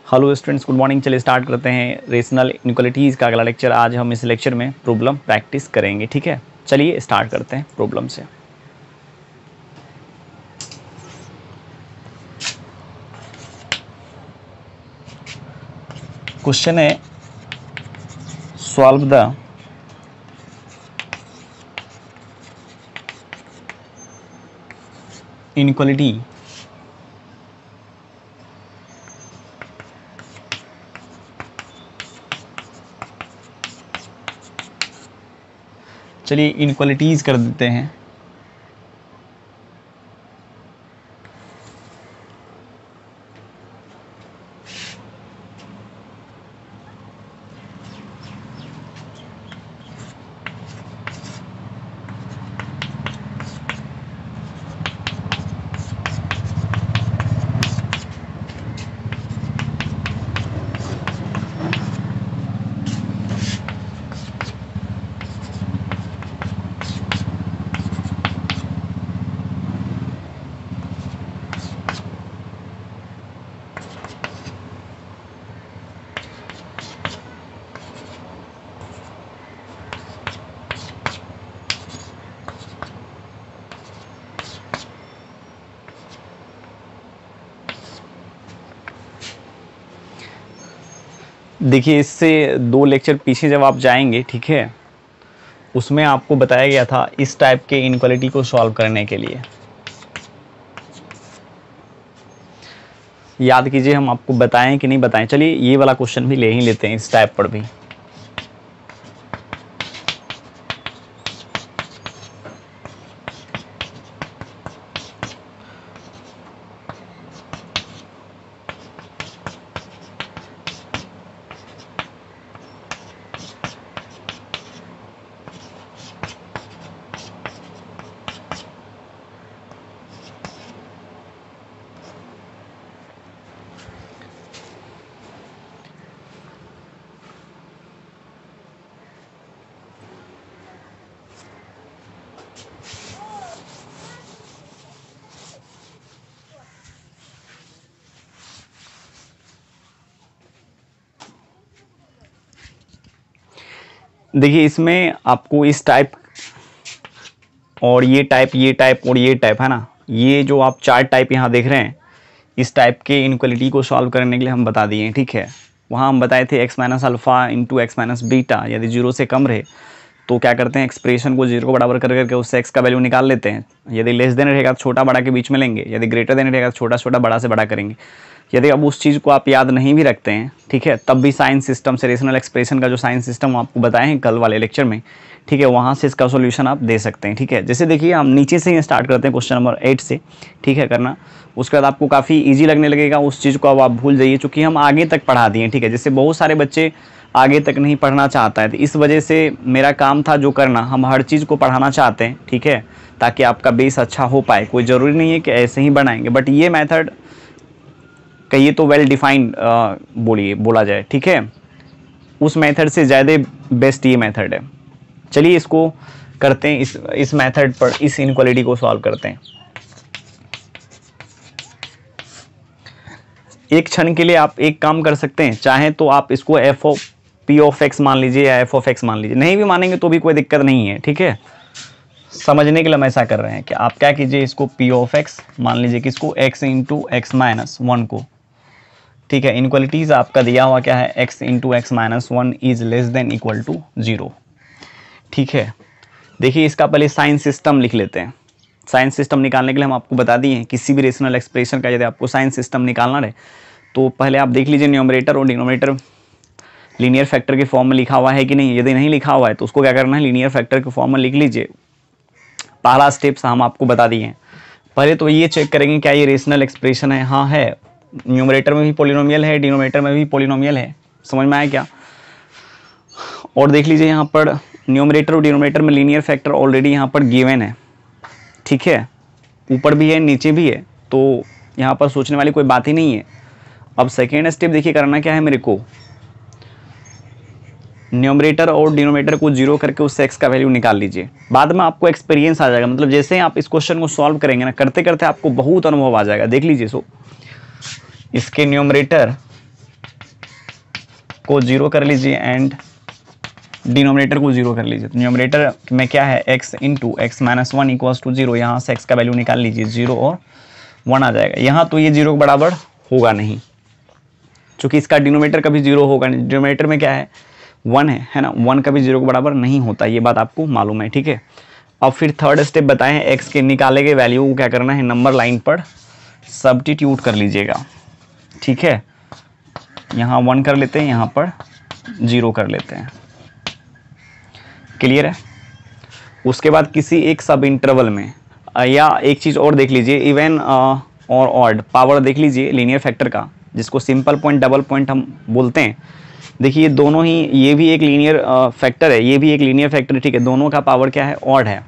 Hello students, good morning. चलिए start करते हैं रेशनल इनइक्वालिटीज़ का अगला लेक्चर। आज हम इस लेक्चर में प्रॉब्लम प्रैक्टिस करेंगे। ठीक है, चलिए स्टार्ट करते हैं प्रॉब्लम से। क्वेश्चन है, सॉल्व द इनइक्वालिटी चलिए इनइक्वालिटीज़ कर देते हैं। देखिए, इससे 2 लेक्चर पीछे जब आप जाएंगे, ठीक है, उसमें आपको बताया गया था इस टाइप के इनइक्वालिटी को सॉल्व करने के लिए। याद कीजिए, हम आपको बताएं कि नहीं बताएं। चलिए ये वाला क्वेश्चन भी ले ही लेते हैं, इस टाइप पर भी। देखिए, इसमें आपको इस टाइप और ये टाइप, ये टाइप और ये टाइप है ना, ये जो आप 4 टाइप यहाँ देख रहे हैं, इस टाइप के इनइक्वालिटी को सॉल्व करने के लिए हम बता दिए हैं। ठीक है, वहाँ हम बताए थे x minus alpha into x minus beta, यदि 0 से कम रहे तो क्या करते हैं, एक्सप्रेशन को 0 को बराबर कर करके उससे x का वैल्यू निकाल लेते हैं। यदि लेस देन रहेगा तो छोटा बड़ा के बीच में लेंगे, यदि ग्रेटर देन रहेगा तो छोटा छोटा बड़ा से बड़ा करेंगे। यदि अब उस चीज़ को आप याद नहीं भी रखते हैं, ठीक है, तब भी साइन सिस्टम से, रेशनल एक्सप्रेशन का जो साइन सिस्टम आपको बताए हैं कल वाले लेक्चर में, ठीक है, वहाँ से इसका सॉल्यूशन आप दे सकते हैं। ठीक है, जैसे देखिए, हम नीचे से ही स्टार्ट करते हैं क्वेश्चन नंबर 8 से, ठीक है, करना। उसके बाद आपको काफ़ी ईजी लगने लगेगा, उस चीज़ को अब आप भूल जाइए, चूँकि हम आगे तक पढ़ा दिए। ठीक है, जैसे बहुत सारे बच्चे आगे तक नहीं पढ़ना चाहता है, तो इस वजह से मेरा काम था जो करना, हम हर चीज़ को पढ़ाना चाहते हैं। ठीक है, ताकि आपका बेस अच्छा हो पाए। कोई ज़रूरी नहीं है कि ऐसे ही बनाएंगे, बट ये मेथड कहिए तो वेल डिफाइंड बोला जाए। ठीक है, उस मेथड से ज़्यादा बेस्ट ये मेथड है। चलिए इसको करते हैं, इस मेथड पर इस इनइक्वालिटी को सॉल्व करते हैं। एक क्षण के लिए आप एक काम कर सकते हैं, चाहे तो आप इसको p ऑफ x मान लीजिए या f ऑफ x मान लीजिए, नहीं भी मानेंगे तो भी कोई दिक्कत नहीं है। ठीक है, समझने के लिए हम ऐसा कर रहे हैं कि आप क्या कीजिए, इसको p ऑफ x मान लीजिए, किसको, x इंटू एक्स माइनस 1 को। ठीक है, इनइक्वालिटीज आपका दिया हुआ क्या है, x into x minus 1 is less than equal to 0। ठीक है, देखिए इसका पहले साइन सिस्टम लिख लेते हैं। साइन सिस्टम निकालने के लिए हम आपको बता दिए हैं, किसी भी रेशनल एक्सप्रेशन का यदि आपको साइन सिस्टम निकालना रहे तो पहले आप देख लीजिए न्यूमरेटर और डिनोमिनेटर लीनियर फैक्टर के फॉर्म में लिखा हुआ है कि नहीं। यदि नहीं लिखा हुआ है तो उसको क्या करना है, लीनियर फैक्टर के फॉर्म में लिख लीजिए। पहला स्टेप्स हम आपको बता दिए हैं। पहले तो ये चेक करेंगे क्या ये रेशनल एक्सप्रेशन है। हाँ है, न्यूमरेटर में भी पॉलिनोमियल है, डिनोमिनेटर में भी पॉलिनोमियल है। समझ में आया क्या? और देख लीजिए यहाँ पर न्यूमरेटर और डिनोमिनेटर में लीनियर फैक्टर ऑलरेडी यहाँ पर गिवन है। ठीक है, ऊपर भी है नीचे भी है, तो यहाँ पर सोचने वाली कोई बात ही नहीं है। अब सेकेंड स्टेप देखिए, करना क्या है, मेरे को न्यूमरेटर और डिनोमिनेटर को 0 करके उससे x का वैल्यू निकाल लीजिए। बाद में आपको एक्सपीरियंस आ जाएगा, मतलब जैसे ही आप इस क्वेश्चन को सॉल्व करेंगे ना, करते करते आपको बहुत अनुभव आ जाएगा। देख लीजिए, सो इसके न्यूमरेटर को 0 कर लीजिए एंड डिनोमिनेटर को 0 कर लीजिए। तो न्यूमरेटर में क्या है, x into x minus 1 equals to 0। यहाँ से x का वैल्यू निकाल लीजिए, 0 और 1 आ जाएगा। यहाँ तो ये 0 के बराबर होगा नहीं, चूँकि इसका डिनोमिनेटर कभी 0 होगा नहीं। डिनोमिनेटर में क्या है, 1 है ना, 1 कभी 0 के बराबर नहीं होता, ये बात आपको मालूम है, ठीक है। अब फिर थर्ड स्टेप बताएं, x के निकाले गए वैल्यू को क्या करना है, नंबर लाइन पर सब्स्टिट्यूट कर लीजिएगा, ठीक है। यहाँ 1 कर लेते हैं, यहाँ पर 0 कर लेते हैं, क्लियर है। उसके बाद किसी एक सब इंटरवल में या एक चीज़ और देख लीजिए, इवन और ऑड पावर देख लीजिए लीनियर फैक्टर का, जिसको सिंपल पॉइंट डबल पॉइंट हम बोलते हैं। देखिए दोनों ही, ये भी एक लीनियर फैक्टर है, ये भी एक लीनियर फैक्टर है, ठीक है। दोनों का पावर क्या है, ऑड है।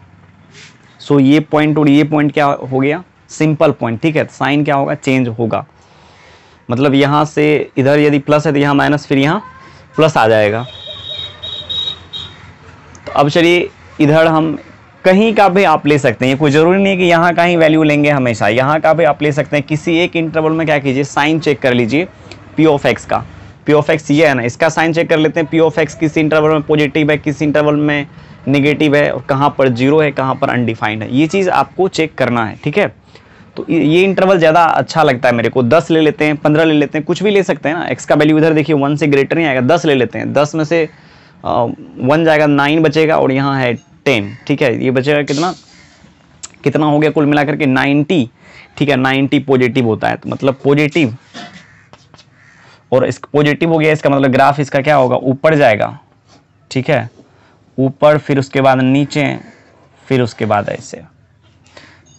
सो ये पॉइंट और ये पॉइंट क्या हो गया, सिंपल पॉइंट, ठीक है। साइन क्या होगा, चेंज होगा, मतलब यहाँ से इधर यदि प्लस है तो यहाँ माइनस, फिर यहाँ प्लस आ जाएगा। तो अब चलिए इधर हम कहीं का भी आप ले सकते हैं, कोई ज़रूरी नहीं है कि यहाँ का ही वैल्यू लेंगे हमेशा, यहाँ का भी आप ले सकते हैं। किसी एक इंटरवल में क्या कीजिए, साइन चेक कर लीजिए पी ऑफ एक्स का। पी ऑफ एक्स ये है ना, इसका साइन चेक कर लेते हैं। पी ऑफ एक्स किस इंटरवल में पॉजिटिव है, किस इंटरवल में नेगेटिव है, और कहाँ पर 0 है, कहाँ पर अनडिफाइंड है, ये चीज़ आपको चेक करना है, ठीक है। तो ये इंटरवल ज़्यादा अच्छा लगता है मेरे को। 10 ले लेते हैं, 15 ले लेते हैं, कुछ भी ले सकते हैं ना। एक्स का वैल्यू इधर देखिए 1 से ग्रेटर नहीं आएगा, 10 ले लेते हैं। 10 में से 1 जाएगा, 9 बचेगा, और यहाँ है 10, ठीक है। ये बचेगा कितना, कितना हो गया कुल मिलाकर के 90, ठीक है। 90 पॉजिटिव होता है, तो मतलब पॉजिटिव, और इस पॉजिटिव हो गया, इसका मतलब ग्राफ इसका क्या होगा, ऊपर जाएगा, ठीक है। ऊपर, फिर उसके बाद नीचे, फिर उसके बाद ऐसे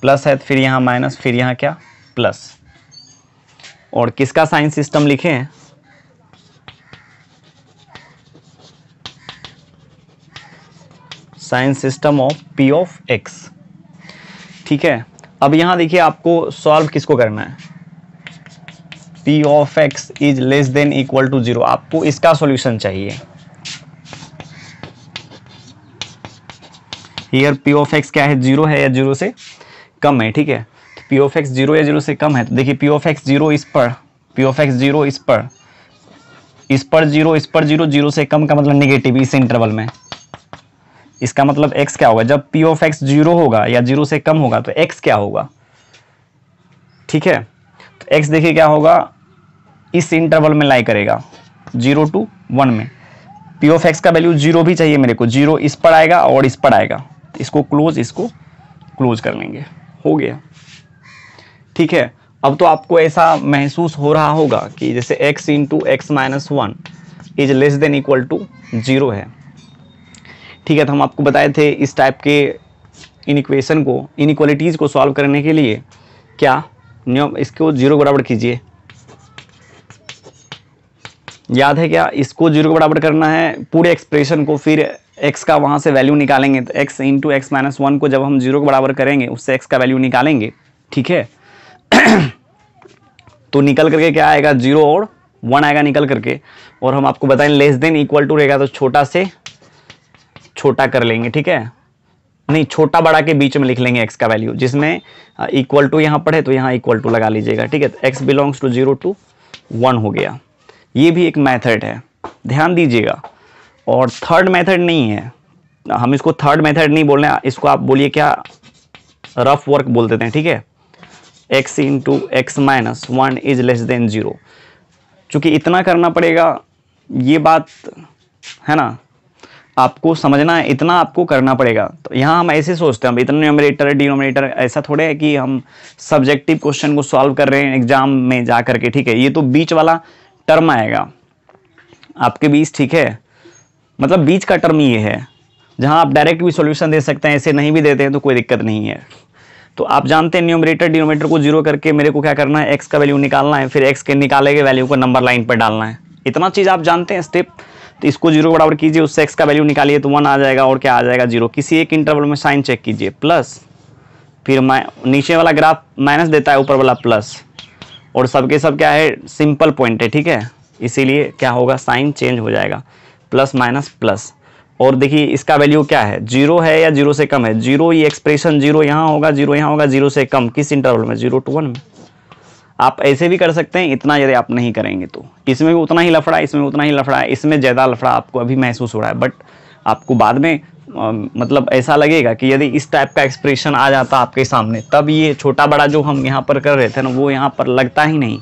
प्लस है, फिर यहाँ माइनस, फिर यहाँ क्या, प्लस। और किसका साइन सिस्टम लिखे हैं, sign system of p of x, ठीक है। अब यहाँ देखिए आपको सॉल्व किसको करना है, p of x is less than equal to 0, आपको इसका सॉल्यूशन चाहिए। हियर पी ऑफ एक्स क्या है, 0 है या 0 से कम है, ठीक है। तो पी ऑफ एक्स 0 या 0 से कम है, तो देखिए पी ऑफ एक्स 0 इस पर, पी ऑफ एक्स 0 इस पर, इस पर 0, इस पर 0, 0 से कम का मतलब नेगेटिव इस इंटरवल में। इसका मतलब x क्या होगा, जब पी ऑफ एक्स 0 होगा या 0 से कम होगा तो x क्या होगा, ठीक है। तो x देखिए क्या होगा, इस इंटरवल में लाई करेगा 0 to 1 में। पी ऑफ एक्स का वैल्यू 0 भी चाहिए मेरे को, 0 इस पर आएगा और इस पर आएगा, तो इसको क्लोज कर लेंगे, हो गया, ठीक है। अब तो आपको ऐसा महसूस हो रहा होगा कि जैसे x into x minus 1 is less than equal to 0 है, ठीक है। तो हम आपको बताए थे इस टाइप के इनइक्वेशन को, इनइक्वालिटीज़ को सॉल्व करने के लिए क्या नियम, इसको 0 बराबर कीजिए, याद है क्या, इसको 0 के बराबर करना है पूरे एक्सप्रेशन को, फिर x का वहाँ से वैल्यू निकालेंगे। तो x इंटू एक्स माइनस 1 को जब हम 0 के बराबर करेंगे, उससे x का वैल्यू निकालेंगे, ठीक है। तो निकल करके क्या आएगा, 0 और 1 आएगा निकल करके। और हम आपको बताएं लेस देन इक्वल टू रहेगा, तो छोटा से छोटा कर लेंगे, ठीक है। नहीं, छोटा बड़ा के बीच में लिख लेंगे x का वैल्यू, जिसमें इक्वल टू यहाँ पर है तो यहाँ इक्वल टू लगा लीजिएगा, ठीक है। तो x बिलोंग्स टू 0 to 1 हो गया। ये भी एक मेथड है, ध्यान दीजिएगा। और थर्ड मेथड नहीं है, हम इसको थर्ड मेथड नहीं बोल रहे हैं, इसको आप बोलिए क्या, रफ वर्क बोल देते हैं, ठीक है। x into x minus 1 is less then 0, चूँकि इतना करना पड़ेगा, ये बात है ना, आपको समझना है, इतना आपको करना पड़ेगा। तो यहाँ हम ऐसे सोचते हैं, हम इतना न्यूमरेटर डिनोमिनेटर, ऐसा थोड़े है कि हम सब्जेक्टिव क्वेश्चन को सॉल्व कर रहे हैं एग्जाम में जा करके, ठीक है। ये तो बीच वाला टर्म आएगा आपके बीच, ठीक है। मतलब बीच का टर्म ये है, जहाँ आप डायरेक्ट भी सॉल्यूशन दे सकते हैं, ऐसे नहीं भी देते हैं तो कोई दिक्कत नहीं है। तो आप जानते हैं न्यूमरेटर डिनोमिनेटर को 0 करके मेरे को क्या करना है, x का वैल्यू निकालना है, फिर x के निकाले गए वैल्यू को नंबर लाइन पर डालना है, इतना चीज़ आप जानते हैं स्टेप। तो इसको 0 बराबर कीजिए, उससे x का वैल्यू निकालिए तो 1 आ जाएगा, और क्या आ जाएगा 0। किसी एक इंटरवल में साइन चेक कीजिए, प्लस, फिर नीचे वाला ग्राफ माइनस देता है, ऊपर वाला प्लस, और सबके सब क्या है, सिंपल पॉइंट है, ठीक है। इसीलिए क्या होगा, साइन चेंज हो जाएगा, प्लस माइनस प्लस। और देखिए इसका वैल्यू क्या है, 0 है या 0 से कम है, 0 ये एक्सप्रेशन 0 यहाँ होगा, 0 यहाँ होगा, 0 से कम किस इंटरवल में, 0 to 1 में। आप ऐसे भी कर सकते हैं इतना, यदि आप नहीं करेंगे तो इसमें भी उतना ही लफड़ा है, इसमें उतना ही लफड़ा है, इसमें ज़्यादा लफड़ा आपको अभी महसूस हो रहा है, बट आपको बाद में मतलब ऐसा लगेगा कि यदि इस टाइप का एक्सप्रेशन आ जाता आपके सामने, तब ये छोटा बड़ा जो हम यहाँ पर कर रहे थे ना, वो यहाँ पर लगता ही नहीं।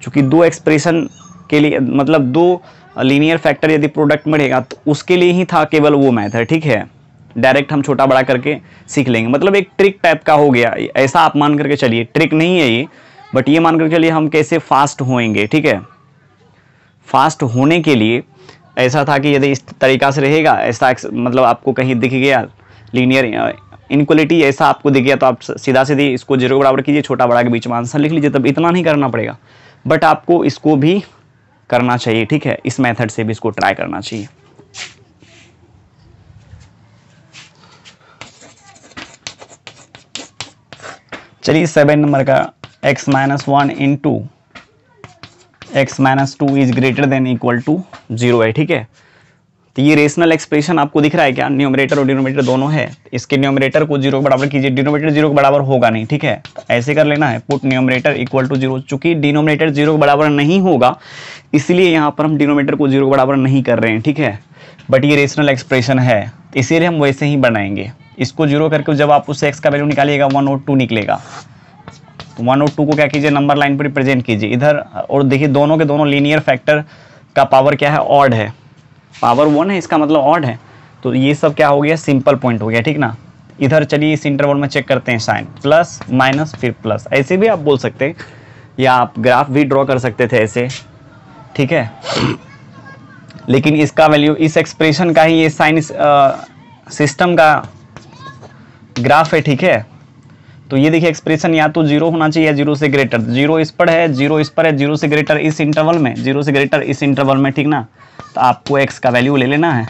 क्योंकि दो एक्सप्रेशन के लिए, मतलब दो लीनियर फैक्टर यदि प्रोडक्ट मिलेगा तो उसके लिए ही था केवल वो मेथड, ठीक है। डायरेक्ट हम छोटा बड़ा करके सीख लेंगे, मतलब एक ट्रिक टाइप का हो गया, ऐसा आप मान करके चलिए। ट्रिक नहीं है ये, बट ये मान करके चलिए हम कैसे फास्ट होएंगे, ठीक है। फास्ट होने के लिए ऐसा था कि यदि इस तरीका से रहेगा, ऐसा मतलब आपको कहीं दिख गया लीनियर इनक्वलिटी, ऐसा आपको दिख गया, तो आप सीधा सीधी इसको 0 के बराबर कीजिए, छोटा बड़ा के बीच में आंसर लिख लीजिए, तब इतना नहीं करना पड़ेगा। बट आपको इसको भी करना चाहिए, ठीक है, इस मेथड से भी इसको ट्राई करना चाहिए। चलिए 7 नंबर का x - 1 into x - 2 is greater than equal to 0 है, ठीक है। तो ये रेशनल एक्सप्रेशन आपको दिख रहा है क्या, न्यूमरेटर और डिनोमिनेटर दोनों है। इसके न्यूमरेटर को 0 के बराबर कीजिए, डिनोमिनेटर 0 के बराबर होगा नहीं, ठीक है। तो ऐसे कर लेना है, पुट न्यूमरेटर इक्वल टू 0। चूंकि डिनोमिनेटर 0 के बराबर नहीं होगा, इसलिए यहाँ पर हम डिनोमिनेटर को 0 के बराबर नहीं कर रहे हैं, ठीक है। बट ये रेशनल एक्सप्रेशन है, इसीलिए हम वैसे ही बनाएंगे। इसको 0 करके जब आप उससे x का वैल्यू निकालिएगा 1 और 2 निकलेगा। तो 1 और 2 को क्या कीजिए, नंबर लाइन पर रिप्रेजेंट कीजिए इधर। और देखिए दोनों के दोनों लीनियर फैक्टर का पावर क्या है, ऑड है। पावर 1 है, इसका मतलब ऑड है। तो ये सब क्या हो गया, सिंपल पॉइंट हो गया, ठीक ना। इधर चलिए इस इंटरवल में चेक करते हैं साइन, प्लस माइनस फिर प्लस, ऐसे भी आप बोल सकते हैं, या आप ग्राफ भी ड्रॉ कर सकते थे ऐसे, ठीक है। लेकिन इसका वैल्यू, इस एक्सप्रेशन का ही ये साइन सिस्टम का ग्राफ है, ठीक है। तो ये देखिए एक्सप्रेशन या तो 0 होना चाहिए या 0 से ग्रेटर। 0 इस पर है, 0 इस पर है, 0 से ग्रेटर इस इंटरवल में, 0 से ग्रेटर इस इंटरवल में, ठीक ना। तो आपको x का वैल्यू ले लेना है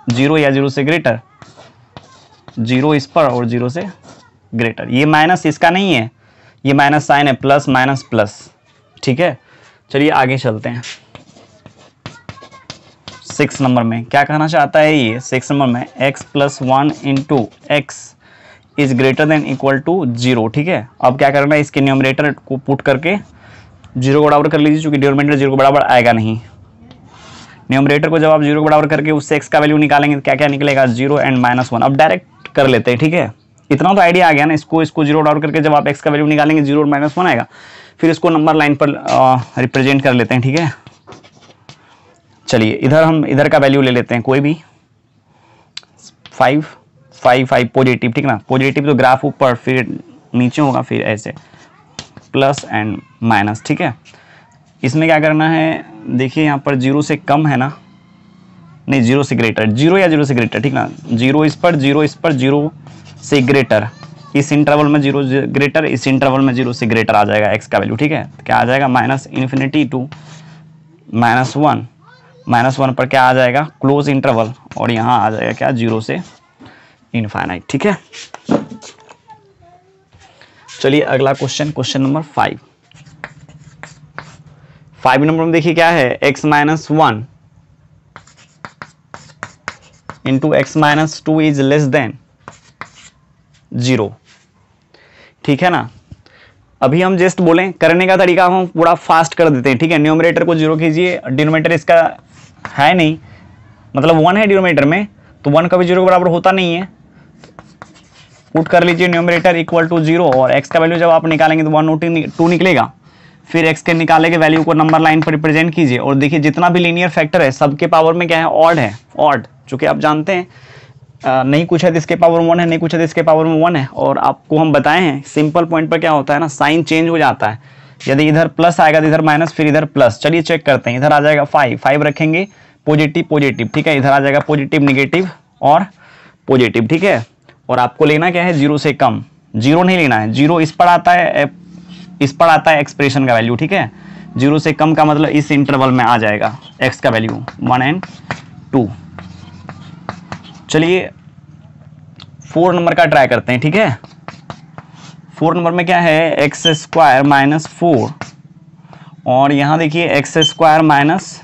0 या 0 से ग्रेटर, 0 इस पर और 0 से ग्रेटर। ये माइनस इसका नहीं है, ये माइनस साइन है, प्लस माइनस प्लस, ठीक है। चलिए आगे चलते हैं। 6 नंबर में क्या कहना चाहता है ये, 6 नंबर में x + 1 into x is greater than equal to 0, ठीक है। अब क्या करना है, इसके न्यूमरेटर को पुट करके 0 को बराबर कर लीजिए, क्योंकि डिनोमिनेटर 0 के बराबर आएगा नहीं। न्यूमरेटर को जब आप 0 के बराबर करके उससे x का वैल्यू निकालेंगे तो क्या क्या निकलेगा, 0 एंड -1। अब डायरेक्ट कर लेते हैं, ठीक है। इतना तो आइडिया आ गया ना। इसको 0 बराबर करके जब आप x का वैल्यू निकालेंगे 0 और -1 आएगा। फिर इसको नंबर लाइन पर रिप्रेजेंट कर लेते हैं, ठीक है। चलिए इधर हम इधर का वैल्यू ले लेते हैं कोई भी, 5 पॉजिटिव, ठीक ना। पॉजिटिव तो ग्राफ ऊपर फिर नीचे होगा, फिर ऐसे प्लस एंड माइनस, ठीक है। इसमें क्या करना है, देखिए यहाँ पर 0 से कम है ना, नहीं 0 से ग्रेटर, 0 या 0 से ग्रेटर, ठीक ना। 0 इस पर, 0 इस पर, 0 से ग्रेटर इस इंटरवल में, 0 से ग्रेटर इस इंटरवल में, 0 से ग्रेटर आ जाएगा x का वैल्यू, ठीक है। क्या आ जाएगा, -∞ टू -1, -1 पर क्या आ जाएगा, क्लोज इंटरवल, और यहाँ आ जाएगा क्या, 0 से इनफाइनाइट, ठीक है। चलिए अगला क्वेश्चन, क्वेश्चन नंबर 5 नंबर में देखिए क्या है, x - 1 into x - 2 is less then 0, ठीक है ना। अभी हम जस्ट बोलें, करने का तरीका हम पूरा फास्ट कर देते हैं, ठीक है। न्यूमरेटर को 0 कीजिए, डिनोमिनेटर इसका है नहीं, मतलब 1 है डिनोमिनेटर में, तो 1 कभी 0 के बराबर होता नहीं है। पुट कर लीजिए न्यूमरेटर इक्वल टू 0, और x का वैल्यू जब आप निकालेंगे तो 1 और 2 निकलेगा। फिर x के निकाले के वैल्यू को नंबर लाइन पर रिप्रेजेंट कीजिए, और देखिए जितना भी लीनियर फैक्टर है सबके पावर में क्या है, ऑड है। ऑड, चूंकि आप जानते हैं नहीं कुछ है तो इसके पावर 1 है, नहीं कुछ है तो इसके पावर में 1 है। और आपको हम बताए हैं सिंपल पॉइंट पर क्या होता है ना, साइन चेंज हो जाता है। यदि इधर प्लस आएगा तो इधर माइनस, फिर इधर प्लस। चलिए चेक करते हैं, इधर आ जाएगा 5 रखेंगे, पॉजिटिव पॉजिटिव, ठीक है। इधर आ जाएगा पॉजिटिव निगेटिव और पॉजिटिव, ठीक है। और आपको लेना क्या है, 0 से कम। 0 नहीं लेना है, 0 इस पर आता है, इस पर आता है एक्सप्रेशन का वैल्यू, ठीक है। 0 से कम का मतलब इस इंटरवल में आ जाएगा x का वैल्यू 1 and 2। चलिए 4 नंबर का ट्राई करते हैं, ठीक है। 4 नंबर में क्या है, x² - 4, और यहां देखिए x² -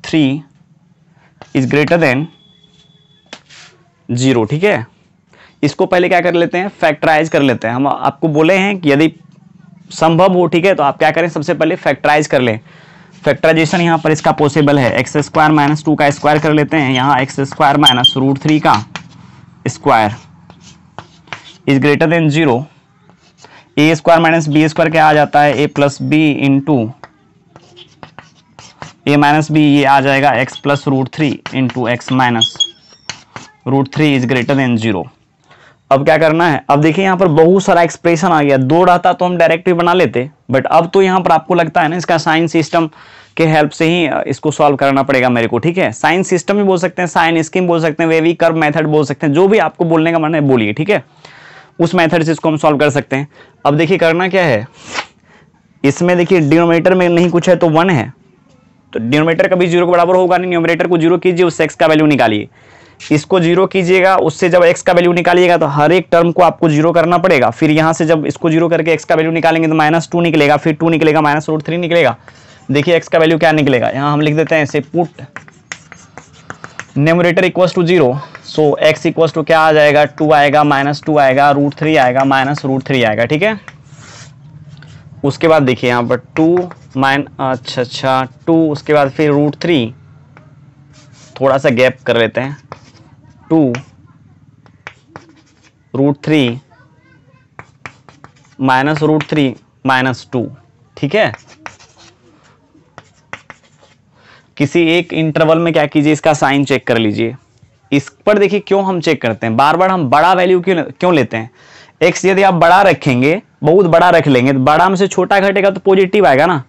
3 इज ग्रेटर देन 0, ठीक है। इसको पहले क्या कर लेते हैं, फैक्टराइज कर लेते हैं। हम आपको बोले हैं कि यदि संभव हो, ठीक है, तो आप क्या करें, सबसे पहले फैक्टराइज कर लें। फैक्टराइजेशन यहाँ पर इसका पॉसिबल है, एक्स स्क्वायर माइनस 2 का स्क्वायर कर लेते हैं, यहाँ एक्स स्क्वायर माइनस रूट 3 का square is greater than 0। A square minus b square क्या आ जाता है, a plus b into a minus b, ये आ जाएगा x plus root 3 into x minus root 3 is greater than 0। अब क्या करना है, अब देखिए यहाँ पर बहुत सारा एक्सप्रेशन आ गया, 2 रहता तो हम डायरेक्ट भी बना लेते, बट अब तो यहाँ पर आपको लगता है ना इसका साइन सिस्टम के हेल्प से ही इसको सॉल्व करना पड़ेगा मेरे को, ठीक है। साइन सिस्टम भी बोल सकते हैं, साइन स्कीम बोल सकते हैं, वेवी कर्व मेथड बोल सकते हैं, जो भी आपको बोलने का मन है बोलिए, ठीक है। उस मेथड से इसको हम सॉल्व कर सकते हैं। अब देखिए करना क्या है, इसमें देखिए डिनोमिनेटर में नहीं कुछ है तो 1 है, तो डिनोमिनेटर कभी 0 के बराबर होगा नहीं, न्यूमरेटर को 0 कीजिए, उससे x का वैल्यू निकालिए, इसको 0 कीजिएगा, उससे जब x का वैल्यू निकालिएगा तो हर एक टर्म को आपको 0 करना पड़ेगा, फिर यहाँ से जब इसको 0 करके x का वैल्यू निकालेंगे तो -2 निकलेगा, फिर 2 निकलेगा, माइनस रूट 3 निकलेगा। देखिए x का वैल्यू क्या निकलेगा, यहाँ हम लिख देते हैं ऐसे, put numerator equals to 0, so x equals to क्या आ जाएगा, 2 आएगा, -2 आएगा, रूट 3 आएगा, माइनस रूट 3 आएगा, ठीक है। उसके बाद देखिए यहाँ पर 2 उसके बाद फिर रूट 3, थोड़ा सा गैप कर लेते हैं, 2 रूट 3 माइनस रूट 3 -2, ठीक है। किसी एक इंटरवल में क्या कीजिए, इसका साइन चेक कर लीजिए। इस पर देखिए क्यों हम चेक करते हैं, बार बार हम बड़ा वैल्यू क्यों लेते हैं। एक्स यदि आप बड़ा रखेंगे, बहुत बड़ा रख लेंगे, तो बड़ा में से छोटा घटेगा तो पॉजिटिव आएगा ना,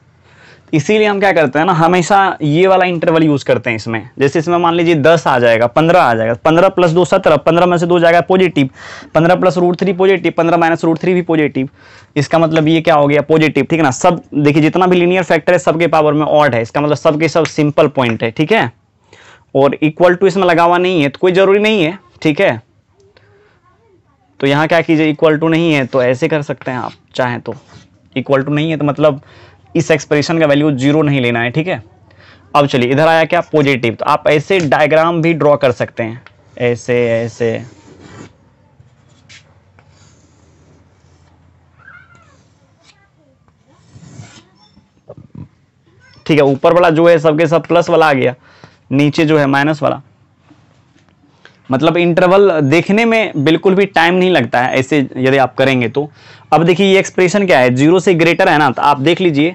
इसीलिए हम क्या करते हैं ना, हमेशा ये वाला इंटरवल यूज करते हैं इसमें। जैसे इसमें मान लीजिए 10 आ जाएगा, 15 आ जाएगा, 15 प्लस 2 17, 15 में से 2 जाएगा positive, 15 plus root 3 positive, 15 minus root 3 भी पॉजिटिव, इसका मतलब ये क्या हो गया, पॉजिटिव, ठीक है ना। सब देखिए जितना भी लीनियर फैक्टर है सबके पावर में ऑड है, इसका मतलब सबके सब सिंपल पॉइंट है, ठीक है। और इक्वल टू इसमें लगा हुआ नहीं है तो कोई जरूरी नहीं है, ठीक है। तो यहाँ क्या कीजिए, इक्वल टू नहीं है तो ऐसे कर सकते हैं आप चाहें तो, इक्वल टू नहीं है तो मतलब इस एक्सप्रेशन का वैल्यू 0 नहीं लेना है, ठीक है। अब चलिए इधर आया क्या, पॉजिटिव, तो आप ऐसे डायग्राम भी ड्रॉ कर सकते हैं, ऐसे ऐसे, ठीक है। ऊपर वाला जो है सबके सब प्लस वाला आ गया, नीचे जो है माइनस वाला, मतलब इंटरवल देखने में बिल्कुल भी टाइम नहीं लगता है ऐसे यदि आप करेंगे तो। अब देखिए ये एक्सप्रेशन क्या है, 0 से ग्रेटर है ना, तो आप देख लीजिए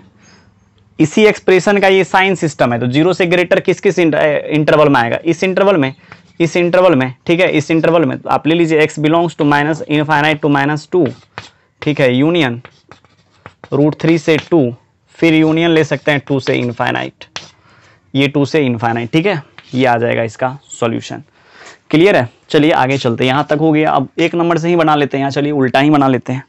इसी एक्सप्रेशन का ये साइन सिस्टम है, तो 0 से ग्रेटर किस किस इंटरवल में आएगा, इस इंटरवल में, इस इंटरवल में, ठीक है। इस इंटरवल में तो आप ले लीजिए x belongs to minus infinite to -2, ठीक है, यूनियन रूट 3 से 2, फिर यूनियन ले सकते हैं 2 से इनफाइनाइट, ये 2 से इनफाइनाइट, ठीक है। ये आ जाएगा इसका सॉल्यूशन। क्लियर है, चलिए आगे चलते हैं, यहाँ तक हो गया। अब 1 नंबर से ही बना लेते हैं, यहाँ चलिए उल्टा ही बना लेते हैं।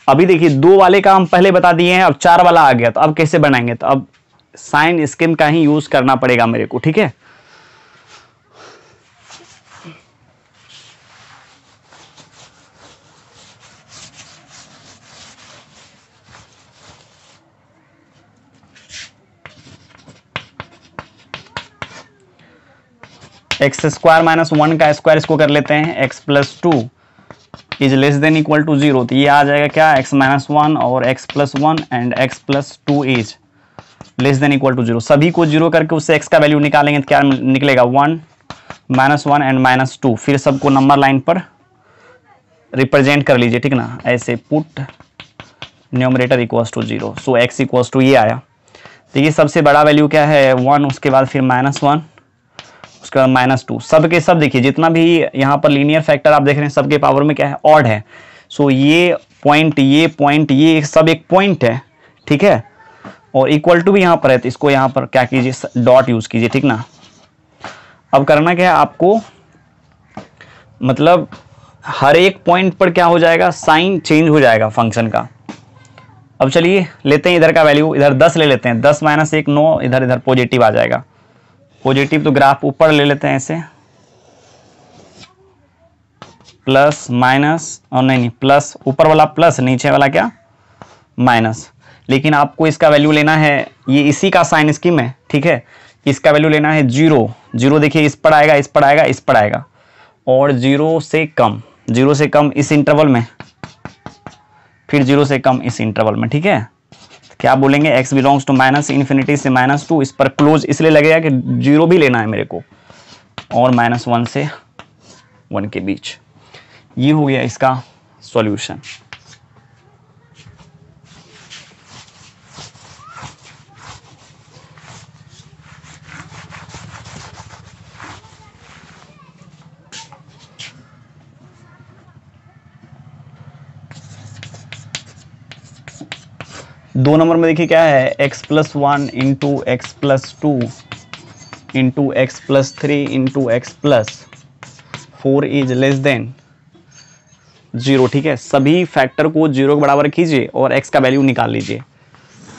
अभी देखिए 2 वाले का हम पहले बता दिए हैं, अब 4 वाला आ गया, तो अब कैसे बनाएंगे, तो अब साइन स्कीम का ही यूज करना पड़ेगा मेरे को, ठीक है। एक्स स्क्वायर माइनस 1 का स्क्वायर इसको कर लेते हैं, x plus 2 is less than equal to 0, तो ये आ जाएगा क्या, एक्स माइनस 1 और x plus 1 and x plus 2 is less than equal to 0। सभी को 0 करके उससे x का वैल्यू निकालेंगे तो क्या निकलेगा, 1 -1 एंड -2, फिर सबको नंबर लाइन पर रिप्रेजेंट कर लीजिए, ठीक ना, ऐसे put numerator equals to 0, so x equals to ये आया। तो ये सबसे बड़ा वैल्यू क्या है 1, उसके बाद फिर -1, उसके बाद -2, सब के सब देखिए जितना भी यहाँ पर लीनियर फैक्टर आप देख रहे हैं सबके पावर में क्या है, ऑड है। सो ये पॉइंट ये सब एक पॉइंट है, ठीक है। और इक्वल टू भी यहाँ पर है, तो इसको यहाँ पर क्या कीजिए, डॉट यूज कीजिए, ठीक ना। अब करना क्या है आपको, मतलब हर एक पॉइंट पर क्या हो जाएगा, साइन चेंज हो जाएगा फंक्शन का। अब चलिए लेते हैं इधर का वैल्यू, इधर 10 ले लेते हैं, 10 - 1 9, इधर पॉजिटिव आ जाएगा, पॉजिटिव तो ग्राफ ऊपर ले लेते हैं ऐसे, प्लस माइनस, और नहीं प्लस, ऊपर वाला प्लस, नीचे वाला क्या, माइनस। लेकिन आपको इसका वैल्यू लेना है, ये इसी का साइन स्कीम है, ठीक है। इसका वैल्यू लेना है 0 देखिए इस पर आएगा, इस पर आएगा, इस पर आएगा, और 0 से कम इस इंटरवल में फिर 0 से कम इस इंटरवल में, ठीक है। क्या बोलेंगे, x belongs to minus infinity से -2, इस पर क्लोज इसलिए लगेगा कि 0 भी लेना है मेरे को, और -1 से 1 के बीच। ये हो गया इसका सॉल्यूशन। दो नंबर में देखिए क्या है, x+1 into x+2 into x+3 into x+4 is less then 0, ठीक है। सभी फैक्टर को 0 के बराबर कीजिए और x का वैल्यू निकाल लीजिए।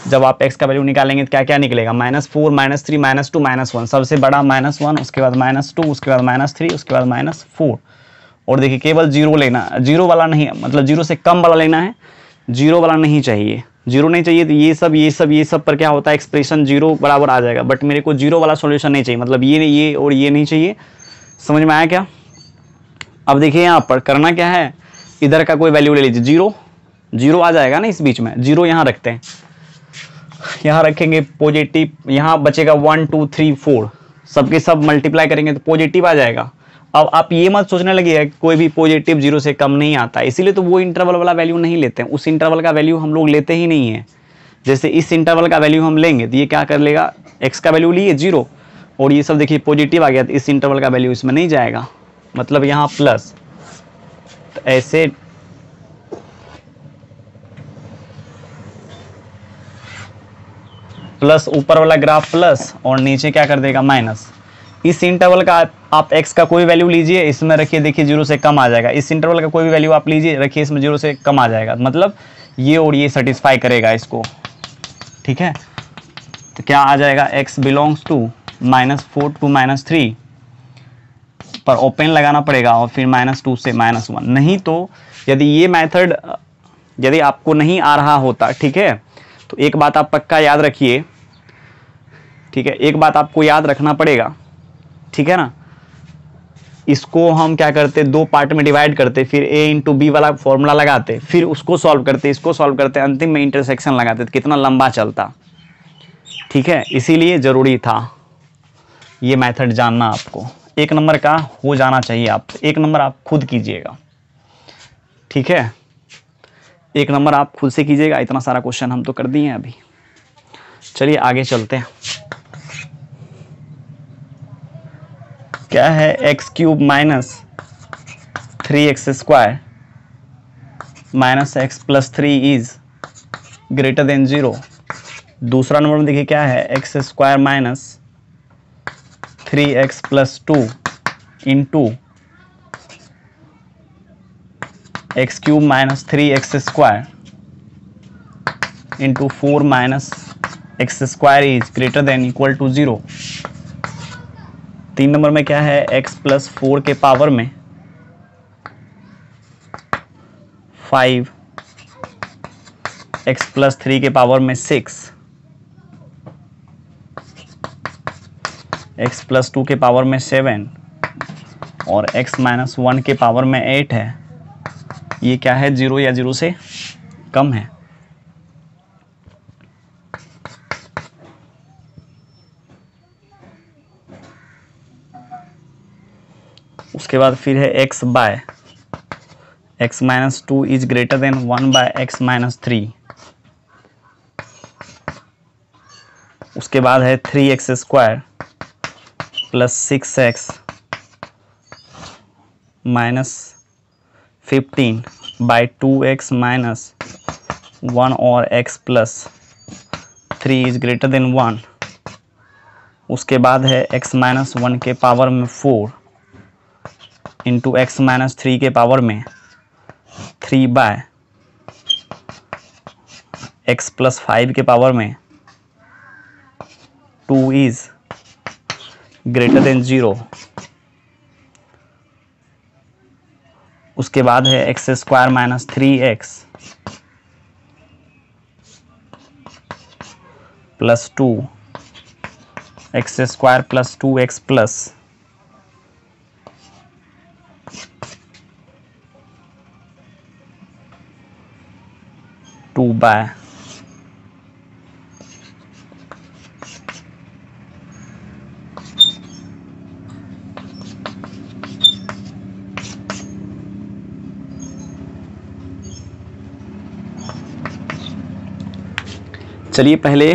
जब आप x का वैल्यू निकालेंगे तो क्या क्या निकलेगा, -4 -3 -2 -1, सबसे बड़ा -1, उसके बाद -2, उसके बाद -3, उसके बाद -4। और देखिए केवल 0 लेना, 0 वाला नहीं, मतलब 0 से कम वाला लेना है, 0 वाला नहीं चाहिए। 0 नहीं चाहिए तो ये सब पर क्या होता है, एक्सप्रेशन 0 बराबर आ जाएगा, बट मेरे को 0 वाला सॉल्यूशन नहीं चाहिए, मतलब ये और ये नहीं चाहिए। समझ में आया क्या। अब देखिए यहाँ पर करना क्या है, इधर का कोई वैल्यू ले लीजिए, 0 आ जाएगा ना इस बीच में, 0 यहाँ रखते हैं, यहाँ रखेंगे पॉजिटिव, यहाँ बचेगा 1 2 3 4, सबके सब मल्टीप्लाई करेंगे तो पॉजिटिव आ जाएगा। अब आप ये मत सोचने लगिए कोई भी पॉजिटिव 0 से कम नहीं आता, इसीलिए तो वो इंटरवल वाला वैल्यू नहीं लेते हैं, उस इंटरवल का वैल्यू हम लोग लेते ही नहीं है। जैसे इस इंटरवल का वैल्यू हम लेंगे तो ये क्या कर लेगा, x का वैल्यू लिए 0, और ये सब देखिए पॉजिटिव आ गया, तो इस इंटरवल का वैल्यू इसमें नहीं जाएगा, मतलब यहाँ प्लस। तो ऐसे प्लस ऊपर वाला ग्राफ प्लस और नीचे क्या कर देगा माइनस। इस इंटरवल का आप x का कोई वैल्यू लीजिए, इसमें रखिए, देखिए 0 से कम आ जाएगा। इस इंटरवल का कोई भी वैल्यू आप लीजिए, रखिए, इसमें 0 से कम आ जाएगा, मतलब ये और ये सेटिस्फाई करेगा इसको, ठीक है। तो क्या आ जाएगा, x बिलोंग्स टू -4 टू -3 पर ओपन लगाना पड़ेगा और फिर -2 से -1। नहीं तो यदि ये मेथड यदि आपको नहीं आ रहा होता, ठीक है, तो एक बात आप पक्का याद रखिए, ठीक है, एक बात आपको याद रखना पड़ेगा, ठीक है ना। इसको हम क्या करते, दो पार्ट में डिवाइड करते, फिर a इंटू बी वाला फॉर्मूला लगाते, फिर उसको सॉल्व करते, इसको सॉल्व करते, अंतिम में इंटरसेक्शन लगाते, तो कितना लंबा चलता, ठीक है। इसीलिए ज़रूरी था ये मेथड जानना, आपको 1 नंबर का हो जाना चाहिए। आप 1 नंबर आप खुद कीजिएगा, ठीक है, 1 नंबर आप खुद से कीजिएगा। इतना सारा क्वेश्चन हम तो कर दिए हैं अभी। चलिए आगे चलते हैं। क्या है, x³ minus 3x² minus x+3 is greater than 0। दूसरा नंबर में देखिए क्या है, x² minus 3x+2 into x³ minus 3x² into 4 minus x² is greater than equal to 0। 3 number में क्या है, x+4 के पावर में 5, x+3 के पावर में 6, x+2 के पावर में 7 और x-1 के पावर में 8 है। ये क्या है, 0 या 0 से कम है। उसके बाद फिर है x/x-2 is greater then 1/x-3। उसके बाद है 3x² plus 6x minus 15 by 2x minus 1 और x plus 3 is greater then 1। उसके बाद है x-1 के पावर में 4 इंटू x-3 के पावर में 3/x+5 के पावर में 2 इज ग्रेटर देन 0। उसके बाद है x² minus 3x plus 2, x² plus 2x plus 2 by चलिए पहले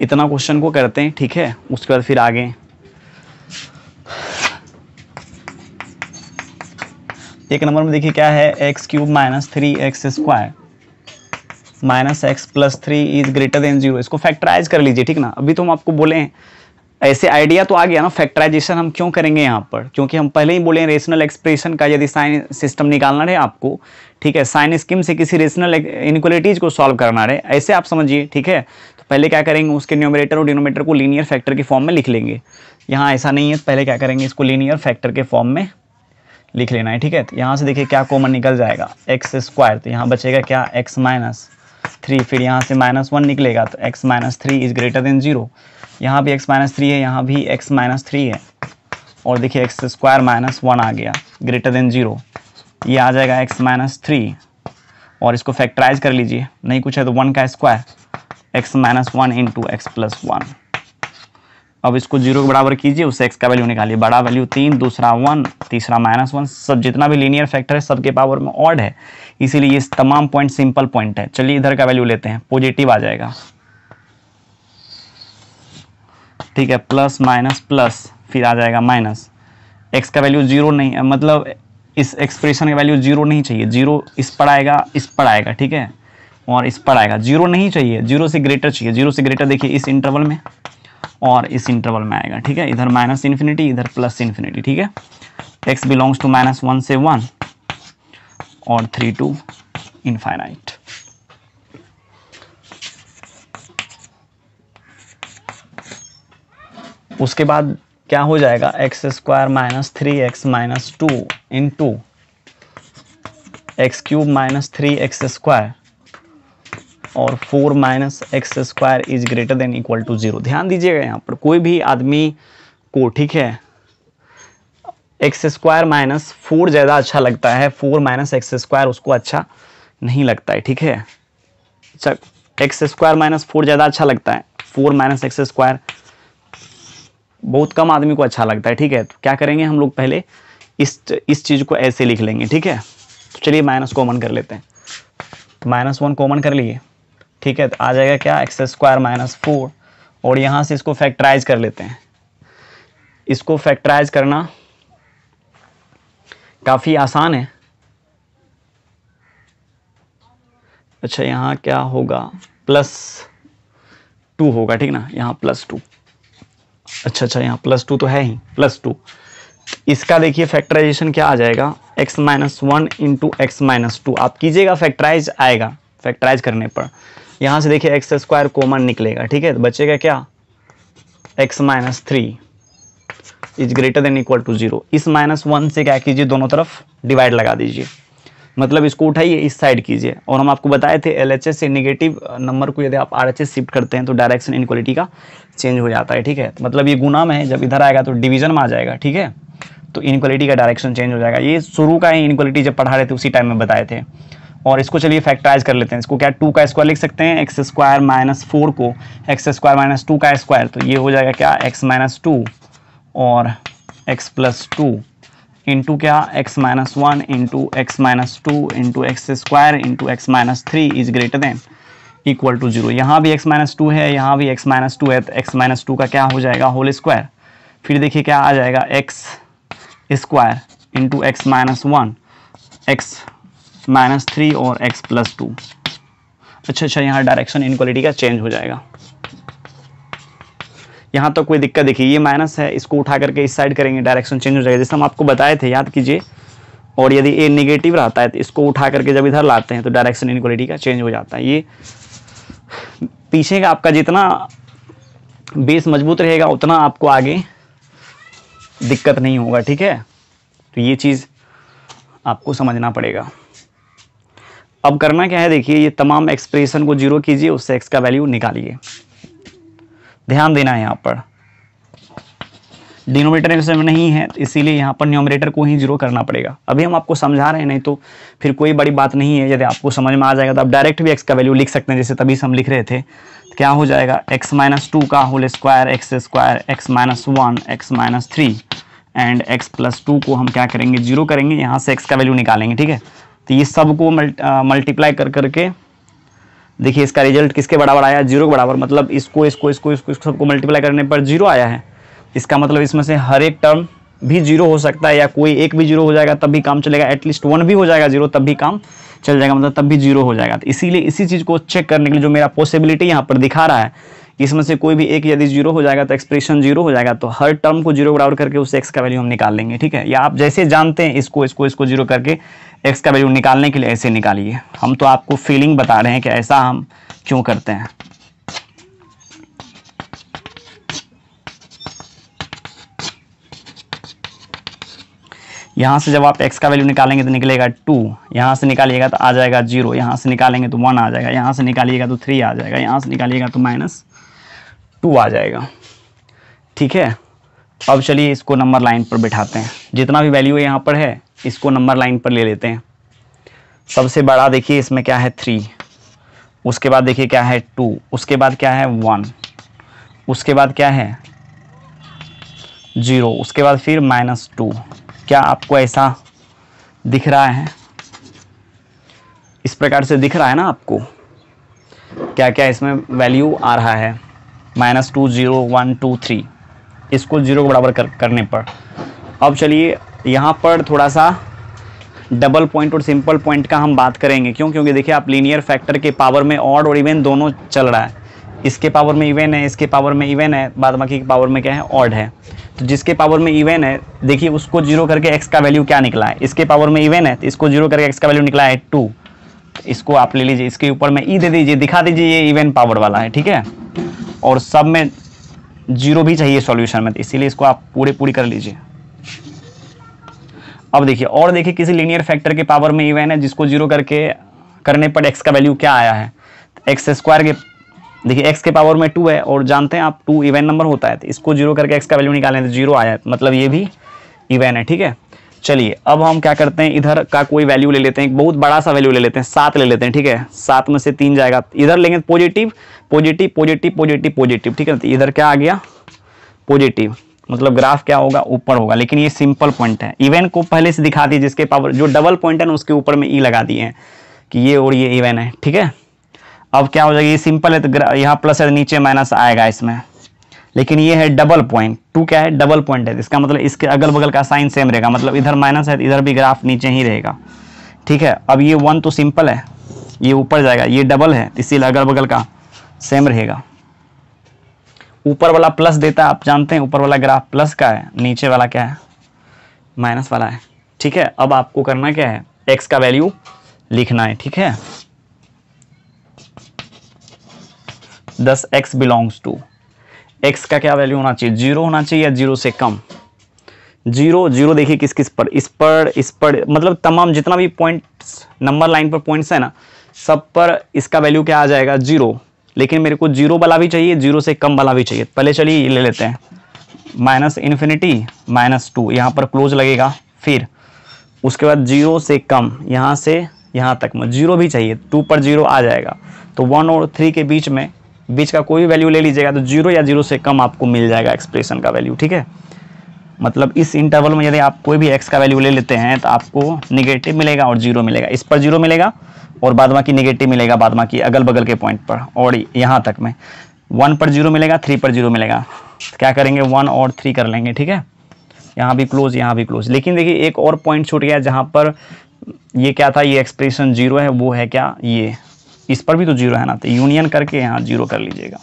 इतना क्वेश्चन को करते हैं, ठीक है, उसके बाद फिर आगे। एक नंबर में देखिए क्या है, x cube minus 3x square minus x plus 3 is greater than 0। इसको फैक्टराइज कर लीजिए, ठीक ना। अभी तो हम आपको बोले हैं, ऐसे आइडिया तो आ गया ना। फैक्टराइजेशन हम क्यों करेंगे यहाँ पर, क्योंकि हम पहले ही बोले हैं रेशनल एक्सप्रेशन का यदि साइन सिस्टम निकालना रहे आपको, ठीक है, साइन स्कीम से किसी रेशनल इनइक्वालिटीज को सॉल्व करना रहे, ऐसे आप समझिए, ठीक है। तो पहले क्या करेंगे, उसके न्यूमरेटर और डिनोमिनेटर को लीनियर फैक्टर के फॉर्म में लिख लेंगे। यहाँ ऐसा नहीं है, पहले क्या करेंगे, इसको लीनियर फैक्टर के फॉर्म में लिख लेना है, ठीक है। तो यहाँ से देखिए क्या कॉमन निकल जाएगा, एक्स स्क्वायर, तो यहाँ बचेगा क्या, एक्स माइनस 3, फिर यहाँ से -1 निकलेगा, तो x minus 3 is greater than 0। यहाँ भी x माइनस 3 है, यहाँ भी x माइनस 3 है, और देखिए एक्स स्क्वायर -1 आ गया ग्रेटर देन 0। ये आ जाएगा x माइनस 3, और इसको फैक्टराइज कर लीजिए, नहीं कुछ है तो 1 का square, x minus 1 into x plus 1। अब इसको 0 के बराबर कीजिए, उससे x का वैल्यू निकालिए, बड़ा वैल्यू 3, दूसरा 1, तीसरा -1। सब जितना भी लीनियर फैक्टर है सबके पावर में ऑड है, इसीलिए ये तमाम पॉइंट सिंपल पॉइंट है। चलिए इधर का वैल्यू लेते हैं, पॉजिटिव आ जाएगा, ठीक है, प्लस माइनस प्लस, फिर आ जाएगा माइनस। x का वैल्यू 0 नहीं है, मतलब इस एक्सप्रेशन का वैल्यू 0 नहीं चाहिए, 0 इस पर आएगा, इस पर आएगा, ठीक है, और इस पर आएगा, 0 नहीं चाहिए, 0 से ग्रेटर चाहिए। 0 से ग्रेटर देखिए इस इंटरवल में और इस इंटरवल में आएगा, ठीक है, इधर माइनस इन्फिनिटी, इधर प्लस इन्फिनिटी, ठीक है। x बिलोंग्स टू -1 से 1 और 3 to इनफाइनाइट। उसके बाद क्या हो जाएगा, x square minus 3x minus 2 into x cube minus 3x square और 4 minus x square is greater than equal to 0। ध्यान दीजिएगा यहाँ पर कोई भी आदमी को, ठीक है, एक्स स्क्वायर माइनस 4 ज़्यादा अच्छा लगता है, 4 माइनस एक्स स्क्वायर उसको अच्छा नहीं लगता है, ठीक है। अच्छा, एक्स स्क्वायर माइनस 4 ज़्यादा अच्छा लगता है, 4 माइनस एक्स स्क्वायर बहुत कम आदमी को अच्छा लगता है, ठीक है। तो क्या करेंगे हम लोग, पहले इस चीज़ को ऐसे लिख लेंगे, ठीक है। तो चलिए माइनस कॉमन कर लेते हैं, तो -1 कॉमन कर लिए, ठीक है, तो आ जाएगा क्या, एक्स स्क्वायर माइनस 4, और यहाँ से इसको फैक्टराइज कर लेते हैं। इसको फैक्टराइज करना काफ़ी आसान है। अच्छा, यहाँ क्या होगा, +2 होगा, ठीक ना, यहाँ +2। अच्छा, यहाँ +2 तो है ही, +2। इसका देखिए फैक्टराइजेशन क्या आ जाएगा, x minus 1 into x minus 2। आप कीजिएगा फैक्टराइज आएगा, फैक्टराइज करने पर यहाँ से देखिए एक्स स्क्वायर कॉमन निकलेगा, ठीक है, तो बचेगा क्या, x minus 3 is greater than equal to 0। इस -1 से क्या कीजिए, दोनों तरफ डिवाइड लगा दीजिए, मतलब इसको उठाइए, इस साइड कीजिए। और हम आपको बताए थे LHS से निगेटिव नंबर को यदि आप RHS शिफ्ट करते हैं तो डायरेक्शन इनइक्वालिटी का चेंज हो जाता है, ठीक है। मतलब ये गुना में है, जब इधर आएगा तो डिवीजन में आ जाएगा, ठीक है, तो इनइक्वालिटी का डायरेक्शन चेंज हो जाएगा। ये शुरू का ही इनइक्वालिटी जब पढ़ा रहे थे उसी टाइम में बताए थे। और इसको चलिए फैक्टराइज कर लेते हैं। इसको क्या 2 का स्क्वायर लिख सकते हैं, एक्स स्क्वायर माइनस 4 को एक्स स्क्वायर माइनस 2 का स्क्वायर, तो ये हो जाएगा क्या, एक्स माइनस 2 और एक्स प्लस 2 इंटू क्या, x minus 1 into x minus 2 into x square into x minus 3 is greater than equal to 0। यहाँ भी एक्स माइनस 2 है, यहाँ भी एक्स माइनस 2 है, तो एक्स माइनस 2 का क्या हो जाएगा, होल स्क्वायर। फिर देखिए क्या आ जाएगा, x square into x minus 1 x minus 3 और एक्स प्लस 2। अच्छा, यहाँ डायरेक्शन इनइक्वालिटी का चेंज हो जाएगा। यहाँ तो कोई दिक्कत, देखिए ये माइनस है, इसको उठा करके इस साइड करेंगे, डायरेक्शन चेंज हो जाएगा, जैसे हम आपको बताए थे, याद कीजिए। और यदि ए नेगेटिव रहता है तो इसको उठा करके जब इधर लाते हैं तो डायरेक्शन इनइक्वालिटी का चेंज हो जाता है। ये पीछे का आपका जितना बेस मजबूत रहेगा उतना आपको आगे दिक्कत नहीं होगा, ठीक है। तो ये चीज़ आपको समझना पड़ेगा। अब करना क्या है, देखिए ये तमाम एक्सप्रेशन को 0 कीजिए, उससे एक्स का वैल्यू निकालिए। ध्यान देना है यहाँ पर, डिनोमिनेटर में नहीं है, तो इसीलिए यहाँ पर न्यूमरेटर को ही 0 करना पड़ेगा। अभी हम आपको समझा रहे हैं, नहीं तो फिर कोई बड़ी बात नहीं है। यदि आपको समझ में आ जाएगा तो आप डायरेक्ट भी x का वैल्यू लिख सकते हैं, जैसे तभी से हम लिख रहे थे। तो क्या हो जाएगा, x माइनस 2 का whole square x square x minus 1 x minus 3 and x plus 2 को हम क्या करेंगे, 0 करेंगे, यहाँ से x का वैल्यू निकालेंगे। ठीक है, तो ये सबको मल्टीप्लाई कर करके देखिए इसका रिजल्ट किसके बराबर आया, 0 के बराबर। मतलब इसको सबको मल्टीप्लाई करने पर 0 आया है। इसका मतलब इसमें से हर एक टर्म भी 0 हो सकता है, या कोई एक भी 0 हो जाएगा तब भी काम चलेगा, एटलीस्ट 1 भी हो जाएगा 0 तब भी काम चल जाएगा, मतलब तब भी 0 हो जाएगा। तो इसीलिए इसी चीज़ को चेक करने के लिए जो मेरा पॉसिबिलिटी यहाँ पर दिखा रहा है, इसमें से कोई भी एक यदि 0 हो जाएगा तो एक्सप्रेशन 0 हो जाएगा, तो हर टर्म को 0 बराबर करके उस x का वैल्यू हम निकाल लेंगे। ठीक है, या आप जैसे जानते हैं इसको 0 करके x का वैल्यू निकालने के लिए ऐसे निकालिए। हम तो आपको फीलिंग बता रहे हैं कि ऐसा हम क्यों करते हैं। यहाँ से जब आप x का वैल्यू निकालेंगे तो निकलेगा 2, यहाँ से निकालिएगा तो आ जाएगा 0, यहाँ से निकालेंगे तो 1 आ जाएगा, यहाँ से निकालिएगा तो 3 आ जाएगा, यहाँ से निकालिएगा तो -2 आ जाएगा। ठीक है, अब चलिए इसको नंबर लाइन पर बिठाते हैं। जितना भी वैल्यू यहाँ पर है इसको नंबर लाइन पर ले लेते हैं। सबसे बड़ा देखिए इसमें क्या है 3, उसके बाद देखिए क्या है 2, उसके बाद क्या है 1, उसके बाद क्या है 0, उसके बाद फिर -2। क्या आपको ऐसा दिख रहा है, इस प्रकार से दिख रहा है ना आपको, क्या क्या इसमें वैल्यू आ रहा है, -2 0 1 2 3, इसको 0 के बराबर करने पर। अब चलिए यहाँ पर थोड़ा सा डबल पॉइंट और सिंपल पॉइंट का हम बात करेंगे। क्यों, क्योंकि देखिए आप लीनियर फैक्टर के पावर में ऑड और इवन दोनों चल रहा है। इसके पावर में इवन है, इसके पावर में इवन है, बाद बाकी के पावर में क्या है, ऑड है। तो जिसके पावर में इवन है देखिए उसको 0 करके x का वैल्यू क्या निकला है, इसके पावर में इवन है तो इसको 0 करके x का वैल्यू निकला है 2। इसको आप ले लीजिए, इसके ऊपर में ई दे दीजिए, दिखा दीजिए ये इवन पावर वाला है। ठीक है, और सब में 0 भी चाहिए सॉल्यूशन में, तो इसीलिए इसको आप पूरी कर लीजिए। अब देखिए, और देखिए किसी लीनियर फैक्टर के पावर में इवन है जिसको 0 करके करने पर x का वैल्यू क्या आया है, एक्स स्क्वायर के देखिए x के पावर में 2 है और जानते हैं आप 2 इवन नंबर होता है, तो इसको 0 करके x का वैल्यू निकालें तो 0 आया है, मतलब ये भी इवन है। ठीक है, चलिए अब हम क्या करते हैं, इधर का कोई वैल्यू ले लेते हैं, एक बहुत बड़ा सा वैल्यू ले लेते हैं, 7 ले लेते हैं। ठीक है, 7 में से 3 जाएगा, इधर लेंगे positive positive positive positive positive. ठीक है, तो इधर क्या आ गया पॉजिटिव, मतलब ग्राफ क्या होगा, ऊपर होगा। लेकिन ये सिंपल पॉइंट है, इवन को पहले से दिखा दी, जिसके पावर जो डबल पॉइंट है ना उसके ऊपर में ई लगा दिए हैं कि ये और ये इवन है। ठीक है, अब क्या हो जाएगा, ये सिंपल है तो यहाँ प्लस है, नीचे माइनस आएगा इसमें। लेकिन ये है डबल पॉइंट, 2 क्या है, डबल पॉइंट है, इसका मतलब इसके अगल बगल का साइन सेम रहेगा, मतलब इधर माइनस है तो इधर भी ग्राफ नीचे ही रहेगा। ठीक है, अब ये 1 तो सिंपल है, ये ऊपर जाएगा, ये डबल है इसीलिए अगल बगल का सेम रहेगा। ऊपर वाला प्लस देता है, आप जानते हैं ऊपर वाला ग्राफ प्लस का है, नीचे वाला क्या है, माइनस वाला है। ठीक है, अब आपको करना क्या है, x का वैल्यू लिखना है। ठीक है, 10x बिलोंग्स टू, x का क्या वैल्यू होना चाहिए, 0 होना चाहिए या 0 से कम। 0 देखिए किस किस पर, इस पर मतलब तमाम जितना भी पॉइंट्स नंबर लाइन पर पॉइंट्स है ना, सब पर इसका वैल्यू क्या आ जाएगा 0। लेकिन मेरे को 0 वाला भी चाहिए, 0 से कम वाला भी चाहिए। पहले चलिए ये ले लेते हैं, -∞ -2 यहाँ पर क्लोज लगेगा, फिर उसके बाद 0 से कम, यहाँ से यहाँ तक में 0 भी चाहिए, 2 पर 0 आ जाएगा, तो 1 और 3 के बीच का कोई भी वैल्यू ले लीजिएगा तो 0 या 0 से कम आपको मिल जाएगा एक्सप्रेशन का वैल्यू। ठीक है, मतलब इस इंटरवल में यदि आप कोई भी x का वैल्यू ले लेते हैं तो आपको निगेटिव मिलेगा और 0 मिलेगा, इस पर 0 मिलेगा और बाद बाकी निगेटिव मिलेगा, बाद बाकी अगल बगल के पॉइंट पर, और यहाँ तक में 1 पर 0 मिलेगा, 3 पर 0 मिलेगा। तो क्या करेंगे, 1 और 3 कर लेंगे। ठीक है, यहाँ भी क्लोज, यहाँ भी क्लोज। लेकिन देखिए एक और पॉइंट छूट गया जहाँ पर ये क्या था, ये एक्सप्रेशन 0 है, वो है क्या, ये इस पर भी तो 0 है ना, तो यूनियन करके यहाँ 0 कर लीजिएगा।